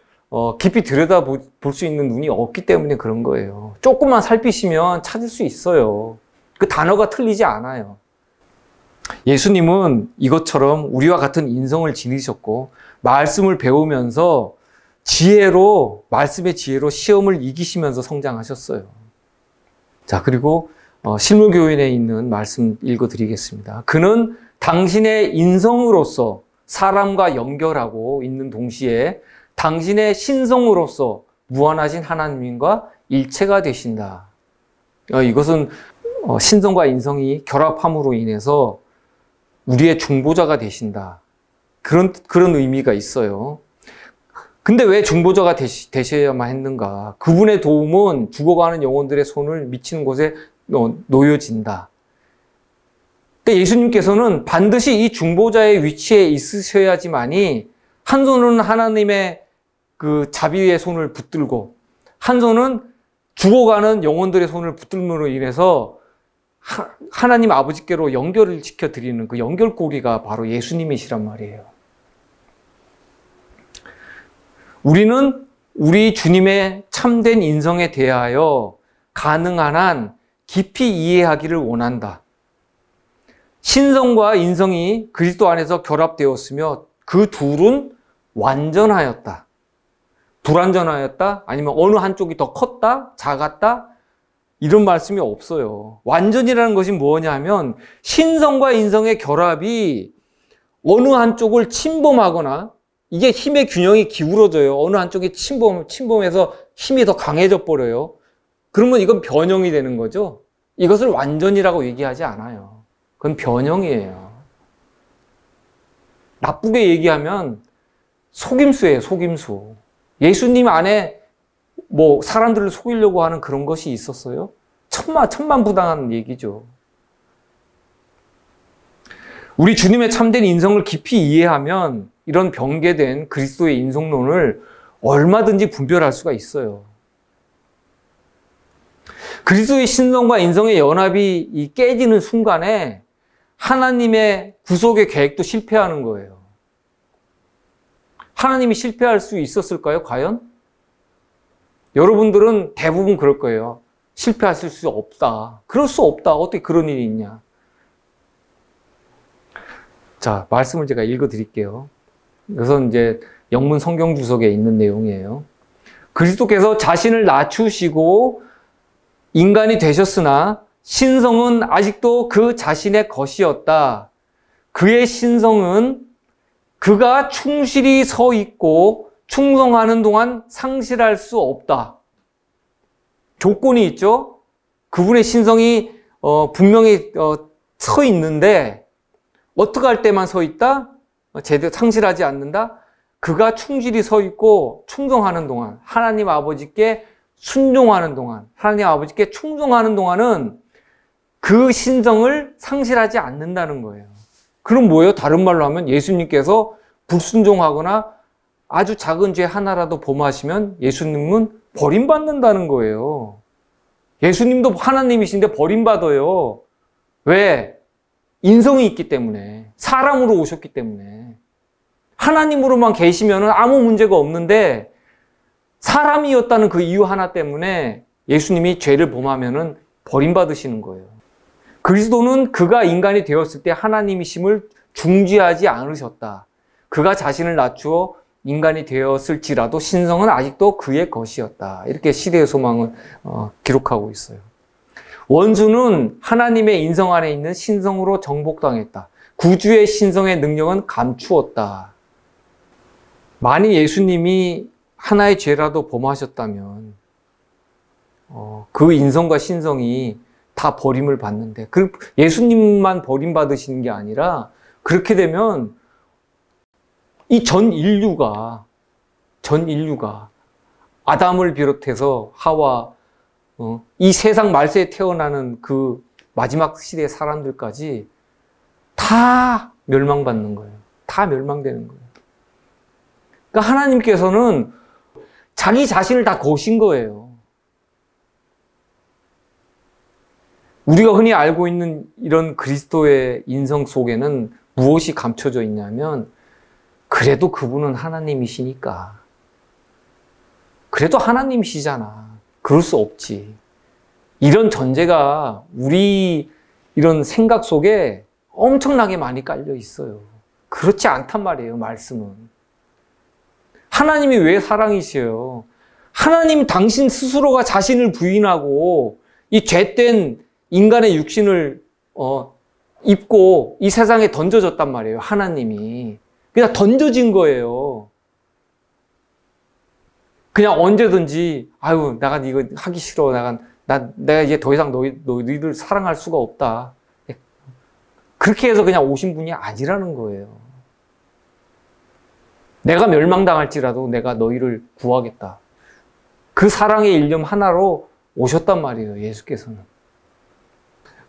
깊이 들여다볼 수 있는 눈이 없기 때문에 그런 거예요. 조금만 살피시면 찾을 수 있어요. 그 단어가 틀리지 않아요. 예수님은 이것처럼 우리와 같은 인성을 지니셨고 말씀을 배우면서 말씀의 지혜로 시험을 이기시면서 성장하셨어요. 자, 그리고 실무교인에 있는 말씀 읽어드리겠습니다. 그는 당신의 인성으로서 사람과 연결하고 있는 동시에 당신의 신성으로서 무한하신 하나님과 일체가 되신다. 이것은 신성과 인성이 결합함으로 인해서 우리의 중보자가 되신다. 그런 의미가 있어요. 근데 왜 중보자가 되셔야만 했는가? 그분의 도움은 죽어가는 영혼들의 손을 미치는 곳에 놓여진다. 그러니까 예수님께서는 반드시 이 중보자의 위치에 있으셔야지만이 한 손은 하나님의 그 자비의 손을 붙들고 한 손은 죽어가는 영혼들의 손을 붙들므로 인해서 하나님 아버지께로 연결을 시켜드리는 그 연결고리가 바로 예수님이시란 말이에요. 우리는 우리 주님의 참된 인성에 대하여 가능한 한 깊이 이해하기를 원한다. 신성과 인성이 그리스도 안에서 결합되었으며 그 둘은 완전하였다. 불완전하였다? 아니면 어느 한쪽이 더 컸다? 작았다? 이런 말씀이 없어요. 완전이라는 것이 뭐냐 하면 신성과 인성의 결합이 어느 한쪽을 침범하거나 이게 힘의 균형이 기울어져요. 어느 한쪽이 침범해서 힘이 더 강해져 버려요. 그러면 이건 변형이 되는 거죠. 이것을 완전이라고 얘기하지 않아요. 그건 변형이에요. 나쁘게 얘기하면 속임수예요, 속임수. 예수님 안에 사람들을 속이려고 하는 그런 것이 있었어요? 천만부당한 얘기죠. 우리 주님의 참된 인성을 깊이 이해하면 이런 변개된 그리스도의 인성론을 얼마든지 분별할 수가 있어요. 그리스도의 신성과 인성의 연합이 깨지는 순간에 하나님의 구속의 계획도 실패하는 거예요. 하나님이 실패할 수 있었을까요, 과연? 여러분들은 대부분 그럴 거예요. 실패하실 수 없다. 그럴 수 없다. 어떻게 그런 일이 있냐. 자, 말씀을 제가 읽어드릴게요. 이것은 이제 영문 성경 주석에 있는 내용이에요. 그리스도께서 자신을 낮추시고 인간이 되셨으나 신성은 아직도 그 자신의 것이었다. 그의 신성은 그가 충실히 서 있고 충성하는 동안 상실할 수 없다. 조건이 있죠. 그분의 신성이 분명히 서 있는데 어떻게 할 때만 서 있다? 제대로 상실하지 않는다? 그가 충실히 서 있고 충성하는 동안, 하나님 아버지께 순종하는 동안, 하나님 아버지께 충성하는 동안은 그 신성을 상실하지 않는다는 거예요. 그럼 뭐예요? 다른 말로 하면 예수님께서 불순종하거나 아주 작은 죄 하나라도 범하시면 예수님은 버림받는다는 거예요. 예수님도 하나님이신데 버림받아요. 왜? 인성이 있기 때문에. 사람으로 오셨기 때문에. 하나님으로만 계시면 아무 문제가 없는데 사람이었다는 그 이유 하나 때문에 예수님이 죄를 범하면 버림받으시는 거예요. 그리스도는 그가 인간이 되었을 때 하나님이심을 중지하지 않으셨다. 그가 자신을 낮추어 인간이 되었을지라도 신성은 아직도 그의 것이었다. 이렇게 시대의 소망을 기록하고 있어요. 원수는 하나님의 인성 안에 있는 신성으로 정복당했다. 구주의 신성의 능력은 감추었다. 만일 예수님이 하나의 죄라도 범하셨다면 그 인성과 신성이 다 버림을 받는데 예수님만 버림받으시는 게 아니라 그렇게 되면 이 전 인류가 아담을 비롯해서 하와 이 세상 말세에 태어나는 그 마지막 시대의 사람들까지 다 멸망받는 거예요. 다 멸망되는 거예요. 그러니까 하나님께서는 자기 자신을 다 거신 거예요. 우리가 흔히 알고 있는 이런 그리스도의 인성 속에는 무엇이 감춰져 있냐면 그래도 그분은 하나님이시니까. 그래도 하나님이시잖아. 그럴 수 없지. 이런 전제가 우리 이런 생각 속에 엄청나게 많이 깔려 있어요. 그렇지 않단 말이에요, 말씀은. 하나님이 왜 사랑이시에요? 하나님 당신 스스로가 자신을 부인하고 이 죄된 인간의 육신을 입고 이 세상에 던져졌단 말이에요, 하나님이. 그냥 던져진 거예요. 그냥 언제든지, 아유, 내가 이거 하기 싫어. 내가 이제 더 이상 너희들 사랑할 수가 없다. 그렇게 해서 그냥 오신 분이 아니라는 거예요. 내가 멸망당할지라도 내가 너희를 구하겠다. 그 사랑의 일념 하나로 오셨단 말이에요, 예수께서는.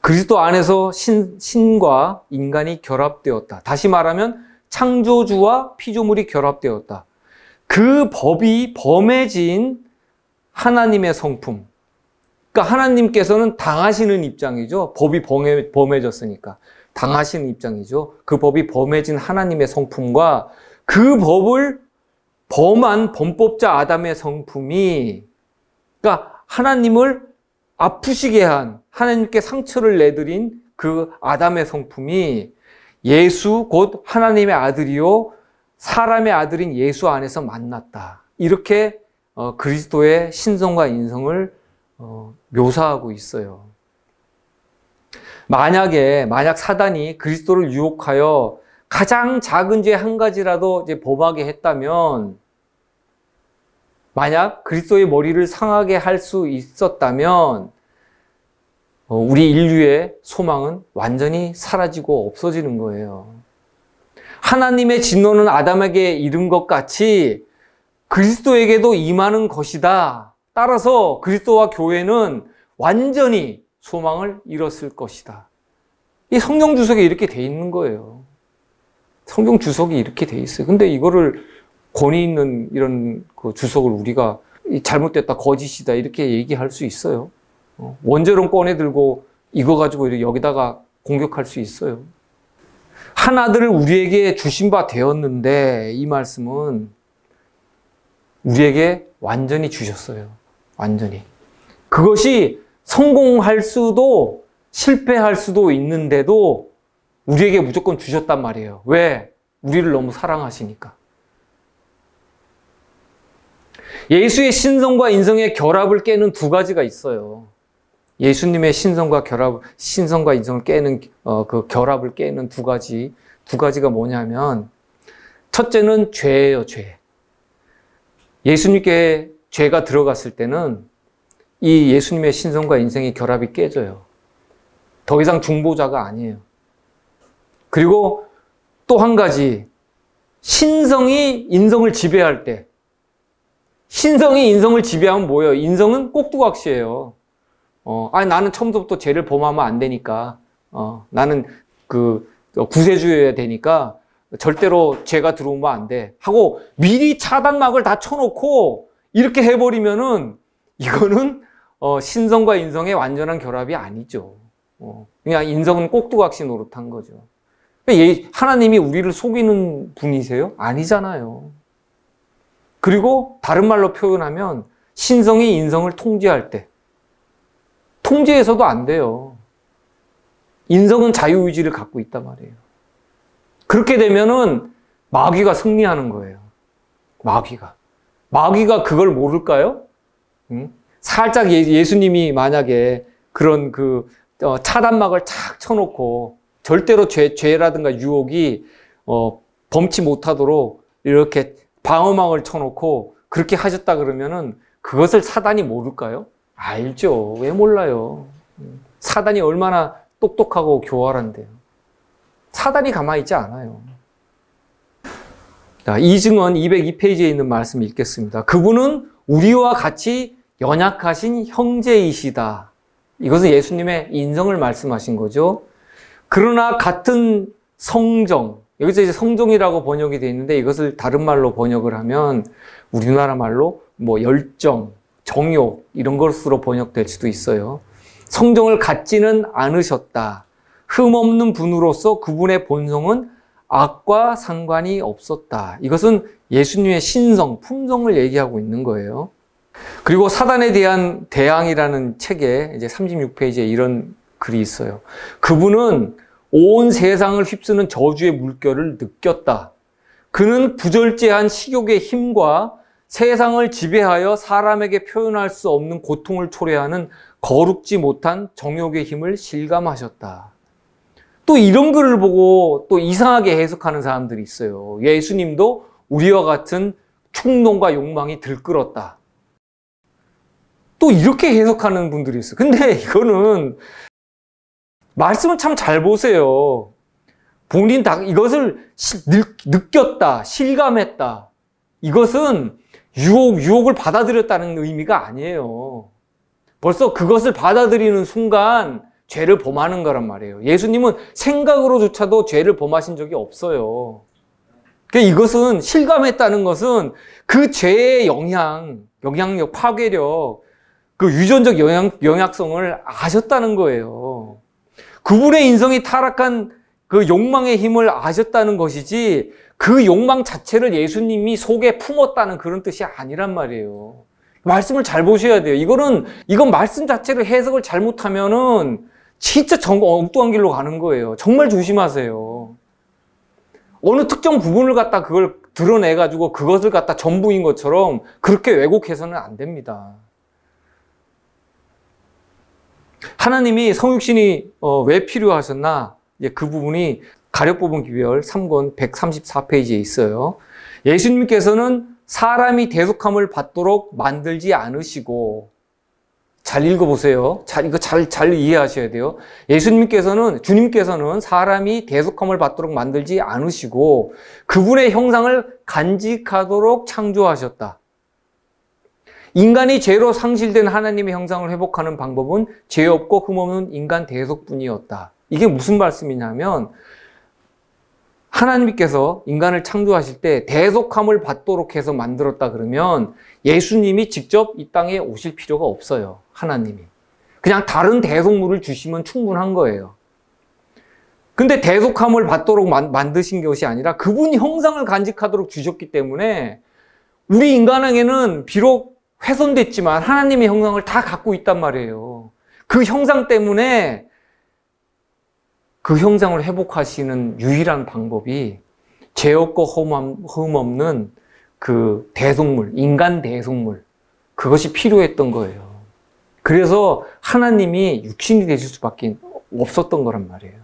그리스도 안에서 신과 인간이 결합되었다. 다시 말하면 창조주와 피조물이 결합되었다. 그 법이 범해진 하나님의 성품. 그러니까 하나님께서는 당하시는 입장이죠. 법이 범해졌으니까. 당하시는 입장이죠. 그 법이 범해진 하나님의 성품과 그 법을 범한 범법자 아담의 성품이, 그러니까 하나님을 아프시게 한, 하나님께 상처를 내드린 그 아담의 성품이 예수 곧 하나님의 아들이요 사람의 아들인 예수 안에서 만났다. 이렇게 그리스도의 신성과 인성을 묘사하고 있어요. 만약 사단이 그리스도를 유혹하여 가장 작은 죄 한 가지라도 이제 범하게 했다면, 만약 그리스도의 머리를 상하게 할 수 있었다면 우리 인류의 소망은 완전히 사라지고 없어지는 거예요. 하나님의 진노는 아담에게 이른 것 같이 그리스도에게도 임하는 것이다. 따라서 그리스도와 교회는 완전히 소망을 잃었을 것이다. 이 성경 주석에 이렇게 돼 있는 거예요. 성경 주석이 이렇게 돼 있어요. 근데 이거를 권위 있는 이런 그 주석을 우리가 잘못됐다, 거짓이다 이렇게 얘기할 수 있어요. 원죄론 꺼내 들고 이거 가지고 여기다가 공격할 수 있어요. 한 아들을 우리에게 주신 바 되었는데, 이 말씀은 우리에게 완전히 주셨어요. 완전히. 그것이 성공할 수도 실패할 수도 있는데도 우리에게 무조건 주셨단 말이에요. 왜? 우리를 너무 사랑하시니까. 예수의 신성과 인성의 결합을 깨는 두 가지가 있어요. 예수님의 신성과 인성을 깨는 그 결합을 깨는 두 가지가 뭐냐면, 첫째는 죄예요, 죄. 예수님께 죄가 들어갔을 때는 이 예수님의 신성과 인성의 결합이 깨져요. 더 이상 중보자가 아니에요. 그리고 또 한 가지, 신성이 인성을 지배할 때, 신성이 인성을 지배하면 뭐예요? 인성은 꼭두각시예요. 나는 처음부터 죄를 범하면 안 되니까, 나는 구세주여야 되니까 절대로 죄가 들어오면 안 돼. 하고 미리 차단막을 다 쳐놓고 이렇게 해버리면은 이거는 신성과 인성의 완전한 결합이 아니죠. 그냥 인성은 꼭두각시 노릇한 거죠. 하나님이 우리를 속이는 분이세요? 아니잖아요. 그리고 다른 말로 표현하면 신성이 인성을 통제할 때, 통제해서도 안 돼요. 인성은 자유의지를 갖고 있단 말이에요. 그렇게 되면은 마귀가 승리하는 거예요. 마귀가 그걸 모를까요? 살짝 예수님이 만약에 그런 차단막을 착 쳐놓고 절대로 죄라든가 유혹이 범치 못하도록 이렇게 방어막을 쳐놓고 그렇게 하셨다 그러면은 그것을 사단이 모를까요? 알죠. 왜 몰라요? 사단이 얼마나 똑똑하고 교활한데요. 사단이 가만히 있지 않아요. 자, 이증언 202페이지에 있는 말씀 읽겠습니다. 그분은 우리와 같이 연약하신 형제이시다. 이것은 예수님의 인성을 말씀하신 거죠. 그러나 같은 성정, 여기서 이제 성정이라고 번역이 되어 있는데 이것을 다른 말로 번역을 하면 우리나라 말로 열정, 정욕 이런 것으로 번역될 수도 있어요. 성정을 갖지는 않으셨다. 흠없는 분으로서 그분의 본성은 악과 상관이 없었다. 이것은 예수님의 신성, 품성을 얘기하고 있는 거예요. 그리고 사단에 대한 대항이라는 책에 이제 36페이지에 이런 글이 있어요. 그분은 온 세상을 휩쓰는 저주의 물결을 느꼈다. 그는 부절제한 식욕의 힘과 세상을 지배하여 사람에게 표현할 수 없는 고통을 초래하는 거룩지 못한 정욕의 힘을 실감하셨다. 또 이런 글을 보고 또 이상하게 해석하는 사람들이 있어요. 예수님도 우리와 같은 충동과 욕망이 들끓었다. 또 이렇게 해석하는 분들이 있어요. 근데 이거는 말씀을 참 잘 보세요. 본인 이것을 느꼈다, 실감했다. 이것은 유혹을 받아들였다는 의미가 아니에요. 벌써 그것을 받아들이는 순간 죄를 범하는 거란 말이에요. 예수님은 생각으로조차도 죄를 범하신 적이 없어요. 그러니까 이것은 실감했다는 것은 그 죄의 영향력, 파괴력, 그 유전적 영향성을 아셨다는 거예요. 그분의 인성이 타락한 그 욕망의 힘을 아셨다는 것이지 그 욕망 자체를 예수님이 속에 품었다는 그런 뜻이 아니란 말이에요. 말씀을 잘 보셔야 돼요. 이건 말씀 자체를 해석을 잘못하면은 진짜 엉뚱한 길로 가는 거예요. 정말 조심하세요. 어느 특정 부분을 갖다 그걸 드러내가지고 그것을 갖다 전부인 것처럼 그렇게 왜곡해서는 안 됩니다. 하나님이 성육신이 왜 필요하셨나? 이제 그 부분이 가려뽑은 기별 3권 134페이지에 있어요. 예수님께서는 사람이 대속함을 받도록 만들지 않으시고, 잘 읽어보세요. 이거 잘 이해하셔야 돼요. 주님께서는 사람이 대속함을 받도록 만들지 않으시고, 그분의 형상을 간직하도록 창조하셨다. 인간이 죄로 상실된 하나님의 형상을 회복하는 방법은 죄 없고 흠없는 인간 대속뿐이었다. 이게 무슨 말씀이냐면, 하나님께서 인간을 창조하실 때 대속함을 받도록 해서 만들었다 그러면 예수님이 직접 이 땅에 오실 필요가 없어요. 하나님이. 그냥 다른 대속물을 주시면 충분한 거예요. 근데 대속함을 받도록 만드신 것이 아니라 그분이 형상을 간직하도록 주셨기 때문에 우리 인간에게는 비록 훼손됐지만 하나님의 형상을 다 갖고 있단 말이에요. 그 형상 때문에 그 형상을 회복하시는 유일한 방법이 죄 없고 흠 없는 그 대속물, 인간 대속물, 그것이 필요했던 거예요. 그래서 하나님이 육신이 되실 수밖에 없었던 거란 말이에요.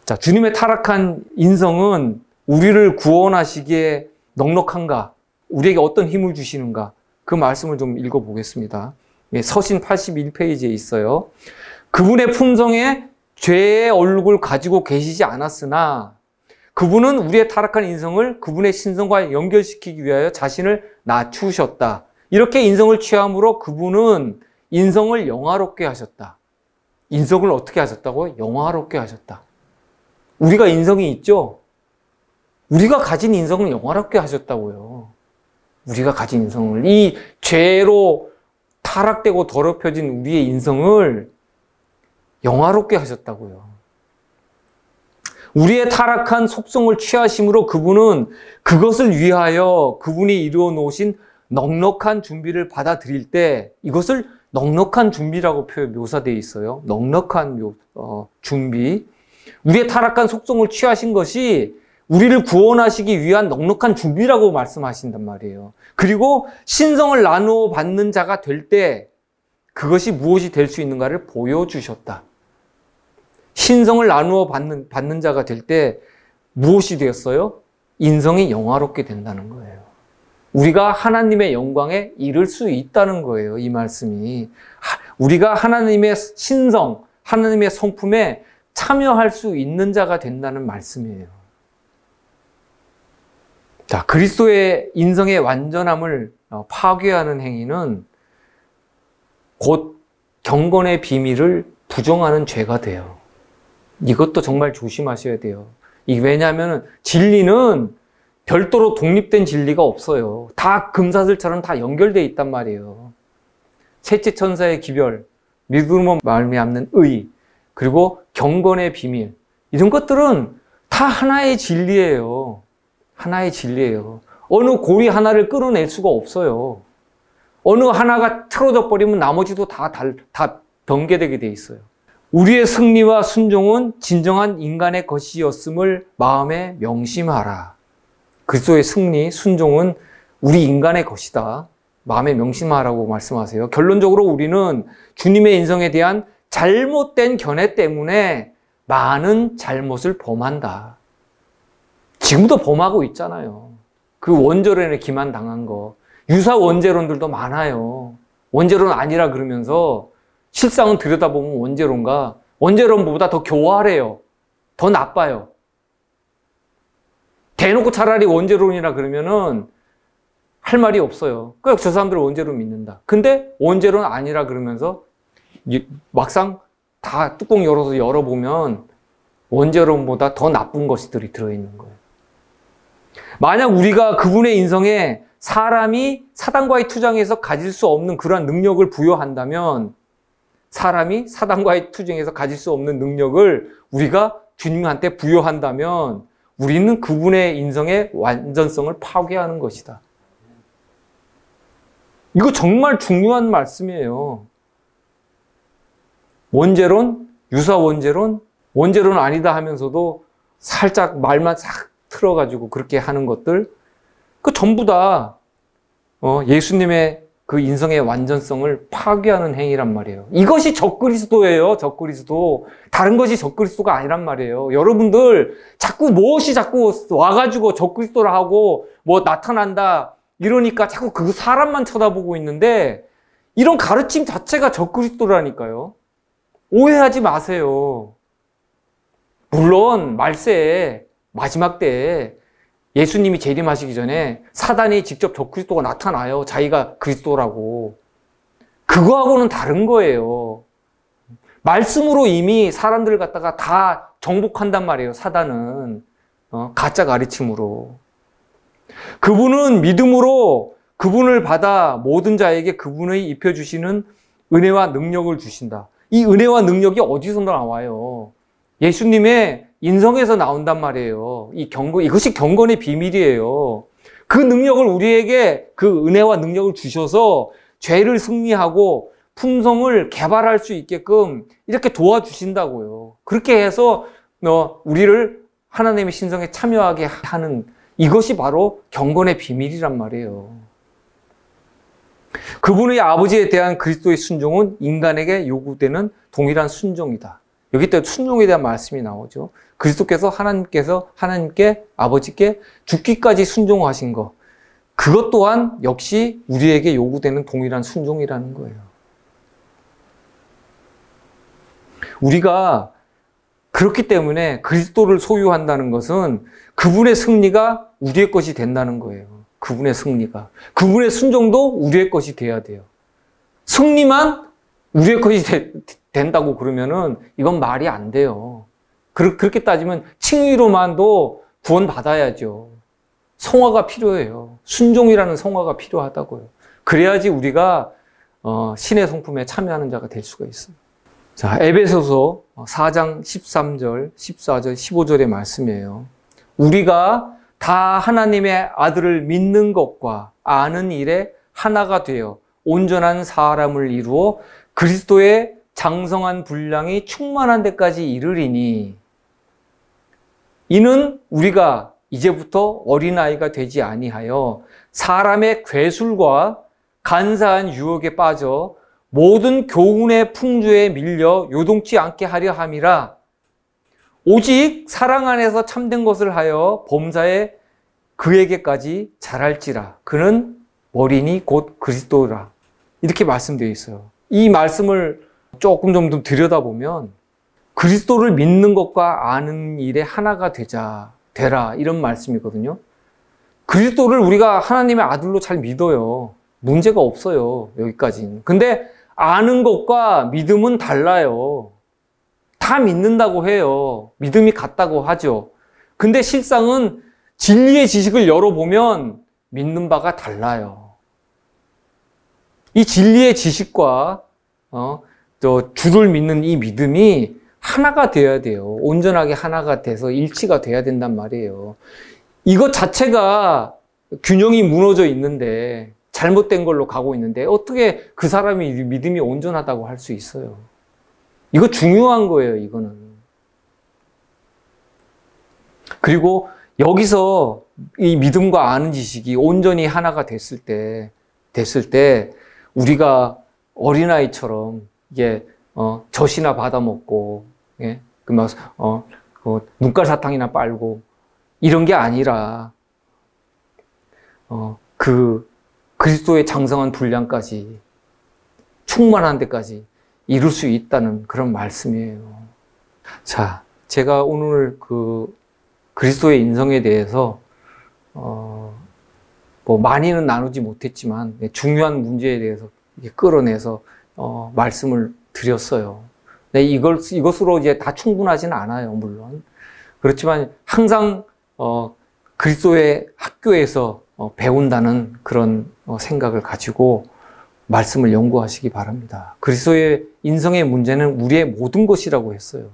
자, 주님의 타락한 인성은 우리를 구원하시기에 넉넉한가? 우리에게 어떤 힘을 주시는가? 그 말씀을 좀 읽어보겠습니다. 서신 81페이지에 있어요. 그분의 품성에 죄의 얼룩을 가지고 계시지 않았으나 그분은 우리의 타락한 인성을 그분의 신성과 연결시키기 위하여 자신을 낮추셨다. 이렇게 인성을 취함으로 그분은 인성을 영화롭게 하셨다. 인성을 어떻게 하셨다고요? 영화롭게 하셨다. 우리가 인성이 있죠? 우리가 가진 인성을 영화롭게 하셨다고요. 우리가 가진 인성을, 이 죄로 타락되고 더럽혀진 우리의 인성을 영화롭게 하셨다고요. 우리의 타락한 속성을 취하심으로 그분은 그것을 위하여 그분이 이루어 놓으신 넉넉한 준비를 받아들일 때 이것을 넉넉한 준비라고 묘사되어 있어요. 넉넉한 준비. 우리의 타락한 속성을 취하신 것이 우리를 구원하시기 위한 넉넉한 준비라고 말씀하신단 말이에요. 그리고 신성을 나누어 받는 자가 될 때 그것이 무엇이 될 수 있는가를 보여주셨다. 신성을 나누어 받는 자가 될 때 무엇이 되었어요? 인성이 영화롭게 된다는 거예요. 우리가 하나님의 영광에 이를 수 있다는 거예요. 이 말씀이. 우리가 하나님의 신성, 하나님의 성품에 참여할 수 있는 자가 된다는 말씀이에요. 자, 그리스도의 인성의 완전함을 파괴하는 행위는 곧 경건의 비밀을 부정하는 죄가 돼요. 이것도 정말 조심하셔야 돼요. 왜냐하면 진리는 별도로 독립된 진리가 없어요. 다 금사슬처럼 다 연결되어 있단 말이에요. 셋째 천사의 기별, 믿음으로 말미암는 의, 그리고 경건의 비밀, 이런 것들은 다 하나의 진리예요. 하나의 진리예요. 어느 고리 하나를 끌어낼 수가 없어요. 어느 하나가 틀어져 버리면 나머지도 다 변개되게 돼 있어요. 우리의 승리와 순종은 진정한 인간의 것이었음을 마음에 명심하라. 그리스도의 승리, 순종은 우리 인간의 것이다. 마음에 명심하라고 말씀하세요. 결론적으로 우리는 주님의 인성에 대한 잘못된 견해 때문에 많은 잘못을 범한다. 지금도 범하고 있잖아요. 그 원죄론에 기만당한 거. 유사 원죄론들도 많아요. 원죄론 아니라 그러면서 실상은 들여다보면 원죄론보다 더 교활해요. 더 나빠요. 대놓고 차라리 원죄론이라 그러면은 할 말이 없어요. 그러니까 저 사람들은 원죄론 믿는다. 근데 원죄론 아니라 그러면서 막상 다 뚜껑 열어보면 원죄론보다 더 나쁜 것들이 들어있는 거예요. 만약 우리가 그분의 인성에 사람이 사단과의 투쟁에서 가질 수 없는 그러한 능력을 부여한다면, 사람이 사단과의 투쟁에서 가질 수 없는 능력을 우리가 주님한테 부여한다면 우리는 그분의 인성의 완전성을 파괴하는 것이다. 이거 정말 중요한 말씀이에요. 원죄론, 유사 원죄론, 원죄론 아니다 하면서도 살짝 말만 싹 틀어가지고 그렇게 하는 것들, 그 전부 다 예수님의 그 인성의 완전성을 파괴하는 행위란 말이에요. 이것이 적그리스도예요. 적그리스도. 다른 것이 적그리스도가 아니란 말이에요. 여러분들 무엇이 자꾸 와가지고 적그리스도라 하고 뭐 나타난다 이러니까 자꾸 그 사람만 쳐다보고 있는데, 이런 가르침 자체가 적그리스도라니까요. 오해하지 마세요. 물론 말세에 마지막 때에 예수님이 재림하시기 전에 사단이 직접 적그리스도가 나타나요. 자기가 그리스도라고. 그거하고는 다른 거예요. 말씀으로 이미 사람들을 갖다가 다 정복한단 말이에요. 사단은. 가짜 가르침으로. 그분은 믿음으로 그분을 받아 모든 자에게 그분의 입혀주시는 은혜와 능력을 주신다. 이 은혜와 능력이 어디서 나와요? 예수님의 인성에서 나온단 말이에요. 이것이 경건의 비밀이에요. 그 능력을 우리에게, 그 은혜와 능력을 주셔서 죄를 승리하고 품성을 개발할 수 있게끔 이렇게 도와주신다고요. 그렇게 해서 우리를 하나님의 신성에 참여하게 하는, 이것이 바로 경건의 비밀이란 말이에요. 그분의 아버지에 대한 그리스도의 순종은 인간에게 요구되는 동일한 순종이다. 여기 또 순종에 대한 말씀이 나오죠. 그리스도께서 하나님께 아버지께 죽기까지 순종하신 것, 그것 또한 역시 우리에게 요구되는 동일한 순종이라는 거예요. 우리가 그렇기 때문에 그리스도를 소유한다는 것은 그분의 승리가 우리의 것이 된다는 거예요. 그분의 승리가. 그분의 순종도 우리의 것이 돼야 돼요. 승리만 우리의 것이 된다고 그러면은 이건 말이 안 돼요. 그렇게 따지면 칭의로만도 구원받아야죠. 성화가 필요해요. 순종이라는 성화가 필요하다고요. 그래야지 우리가 신의 성품에 참여하는 자가 될 수가 있어요. 자, 에베소서 4장 13절, 14절, 15절의 말씀이에요. 우리가 다 하나님의 아들을 믿는 것과 아는 일에 하나가 되어 온전한 사람을 이루어 그리스도의 장성한 분량이 충만한 데까지 이르리니, 이는 우리가 이제부터 어린아이가 되지 아니하여 사람의 괴술과 간사한 유혹에 빠져 모든 교훈의 풍조에 밀려 요동치 않게 하려 함이라. 오직 사랑 안에서 참된 것을 하여 범사에 그에게까지 자랄지라. 그는 머리니 곧 그리스도라. 이렇게 말씀되어 있어요. 이 말씀을 조금 좀 더 들여다보면 그리스도를 믿는 것과 아는 일에 하나가 되라, 이런 말씀이거든요. 그리스도를 우리가 하나님의 아들로 잘 믿어요. 문제가 없어요. 여기까지는. 근데 아는 것과 믿음은 달라요. 다 믿는다고 해요. 믿음이 같다고 하죠. 근데 실상은 진리의 지식을 열어보면 믿는 바가 달라요. 이 진리의 지식과 주를 믿는 이 믿음이 하나가 되어야 돼요. 온전하게 하나가 돼서 일치가 돼야 된단 말이에요. 이것 자체가 균형이 무너져 있는데, 잘못된 걸로 가고 있는데 어떻게 그 사람이 믿음이 온전하다고 할 수 있어요? 이거 중요한 거예요, 이거는. 그리고 여기서 이 믿음과 아는 지식이 온전히 하나가 됐을 때 우리가 어린아이처럼 이게 젖이나 받아먹고, 예? 눈깔 사탕이나 빨고 이런 게 아니라 그리스도의 장성한 분량까지 충만한 데까지 이룰 수 있다는 그런 말씀이에요. 자, 제가 오늘 그리스도의 인성에 대해서 많이는 나누지 못했지만 중요한 문제에 대해서 끌어내서 말씀을 드렸어요. 네, 이것으로 이제 다 충분하지는 않아요, 물론. 그렇지만 항상 그리스도의 학교에서 배운다는 그런 생각을 가지고 말씀을 연구하시기 바랍니다. 그리스도의 인성의 문제는 우리의 모든 것이라고 했어요.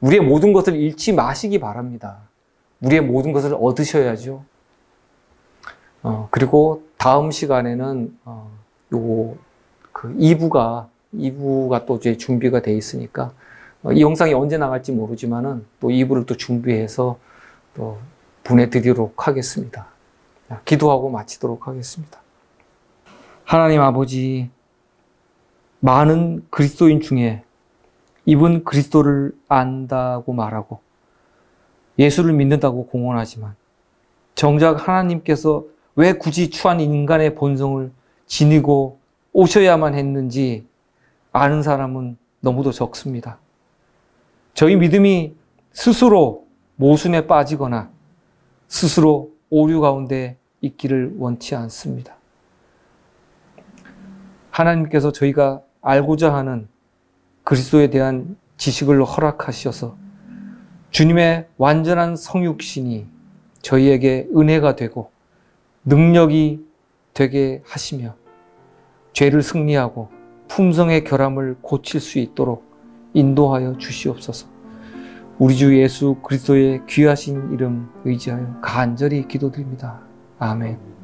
우리의 모든 것을 잃지 마시기 바랍니다. 우리의 모든 것을 얻으셔야죠. 그리고 다음 시간에는 2부가 또 이제 준비가 돼 있으니까 이 영상이 언제 나갈지 모르지만은 또 2부를 또 준비해서 또 보내드리도록 하겠습니다. 기도하고 마치도록 하겠습니다. 하나님 아버지, 많은 그리스도인 중에 이분 그리스도를 안다고 말하고 예수를 믿는다고 공언하지만 정작 하나님께서 왜 굳이 추한 인간의 본성을 지니고 오셔야만 했는지 아는 사람은 너무도 적습니다. 저희 믿음이 스스로 모순에 빠지거나 스스로 오류 가운데 있기를 원치 않습니다. 하나님께서 저희가 알고자 하는 그리스도에 대한 지식을 허락하셔서 주님의 완전한 성육신이 저희에게 은혜가 되고 능력이 되게 하시며 죄를 승리하고 품성의 결함을 고칠 수 있도록 인도하여 주시옵소서. 우리 주 예수 그리스도의 귀하신 이름 의지하여 간절히 기도드립니다. 아멘.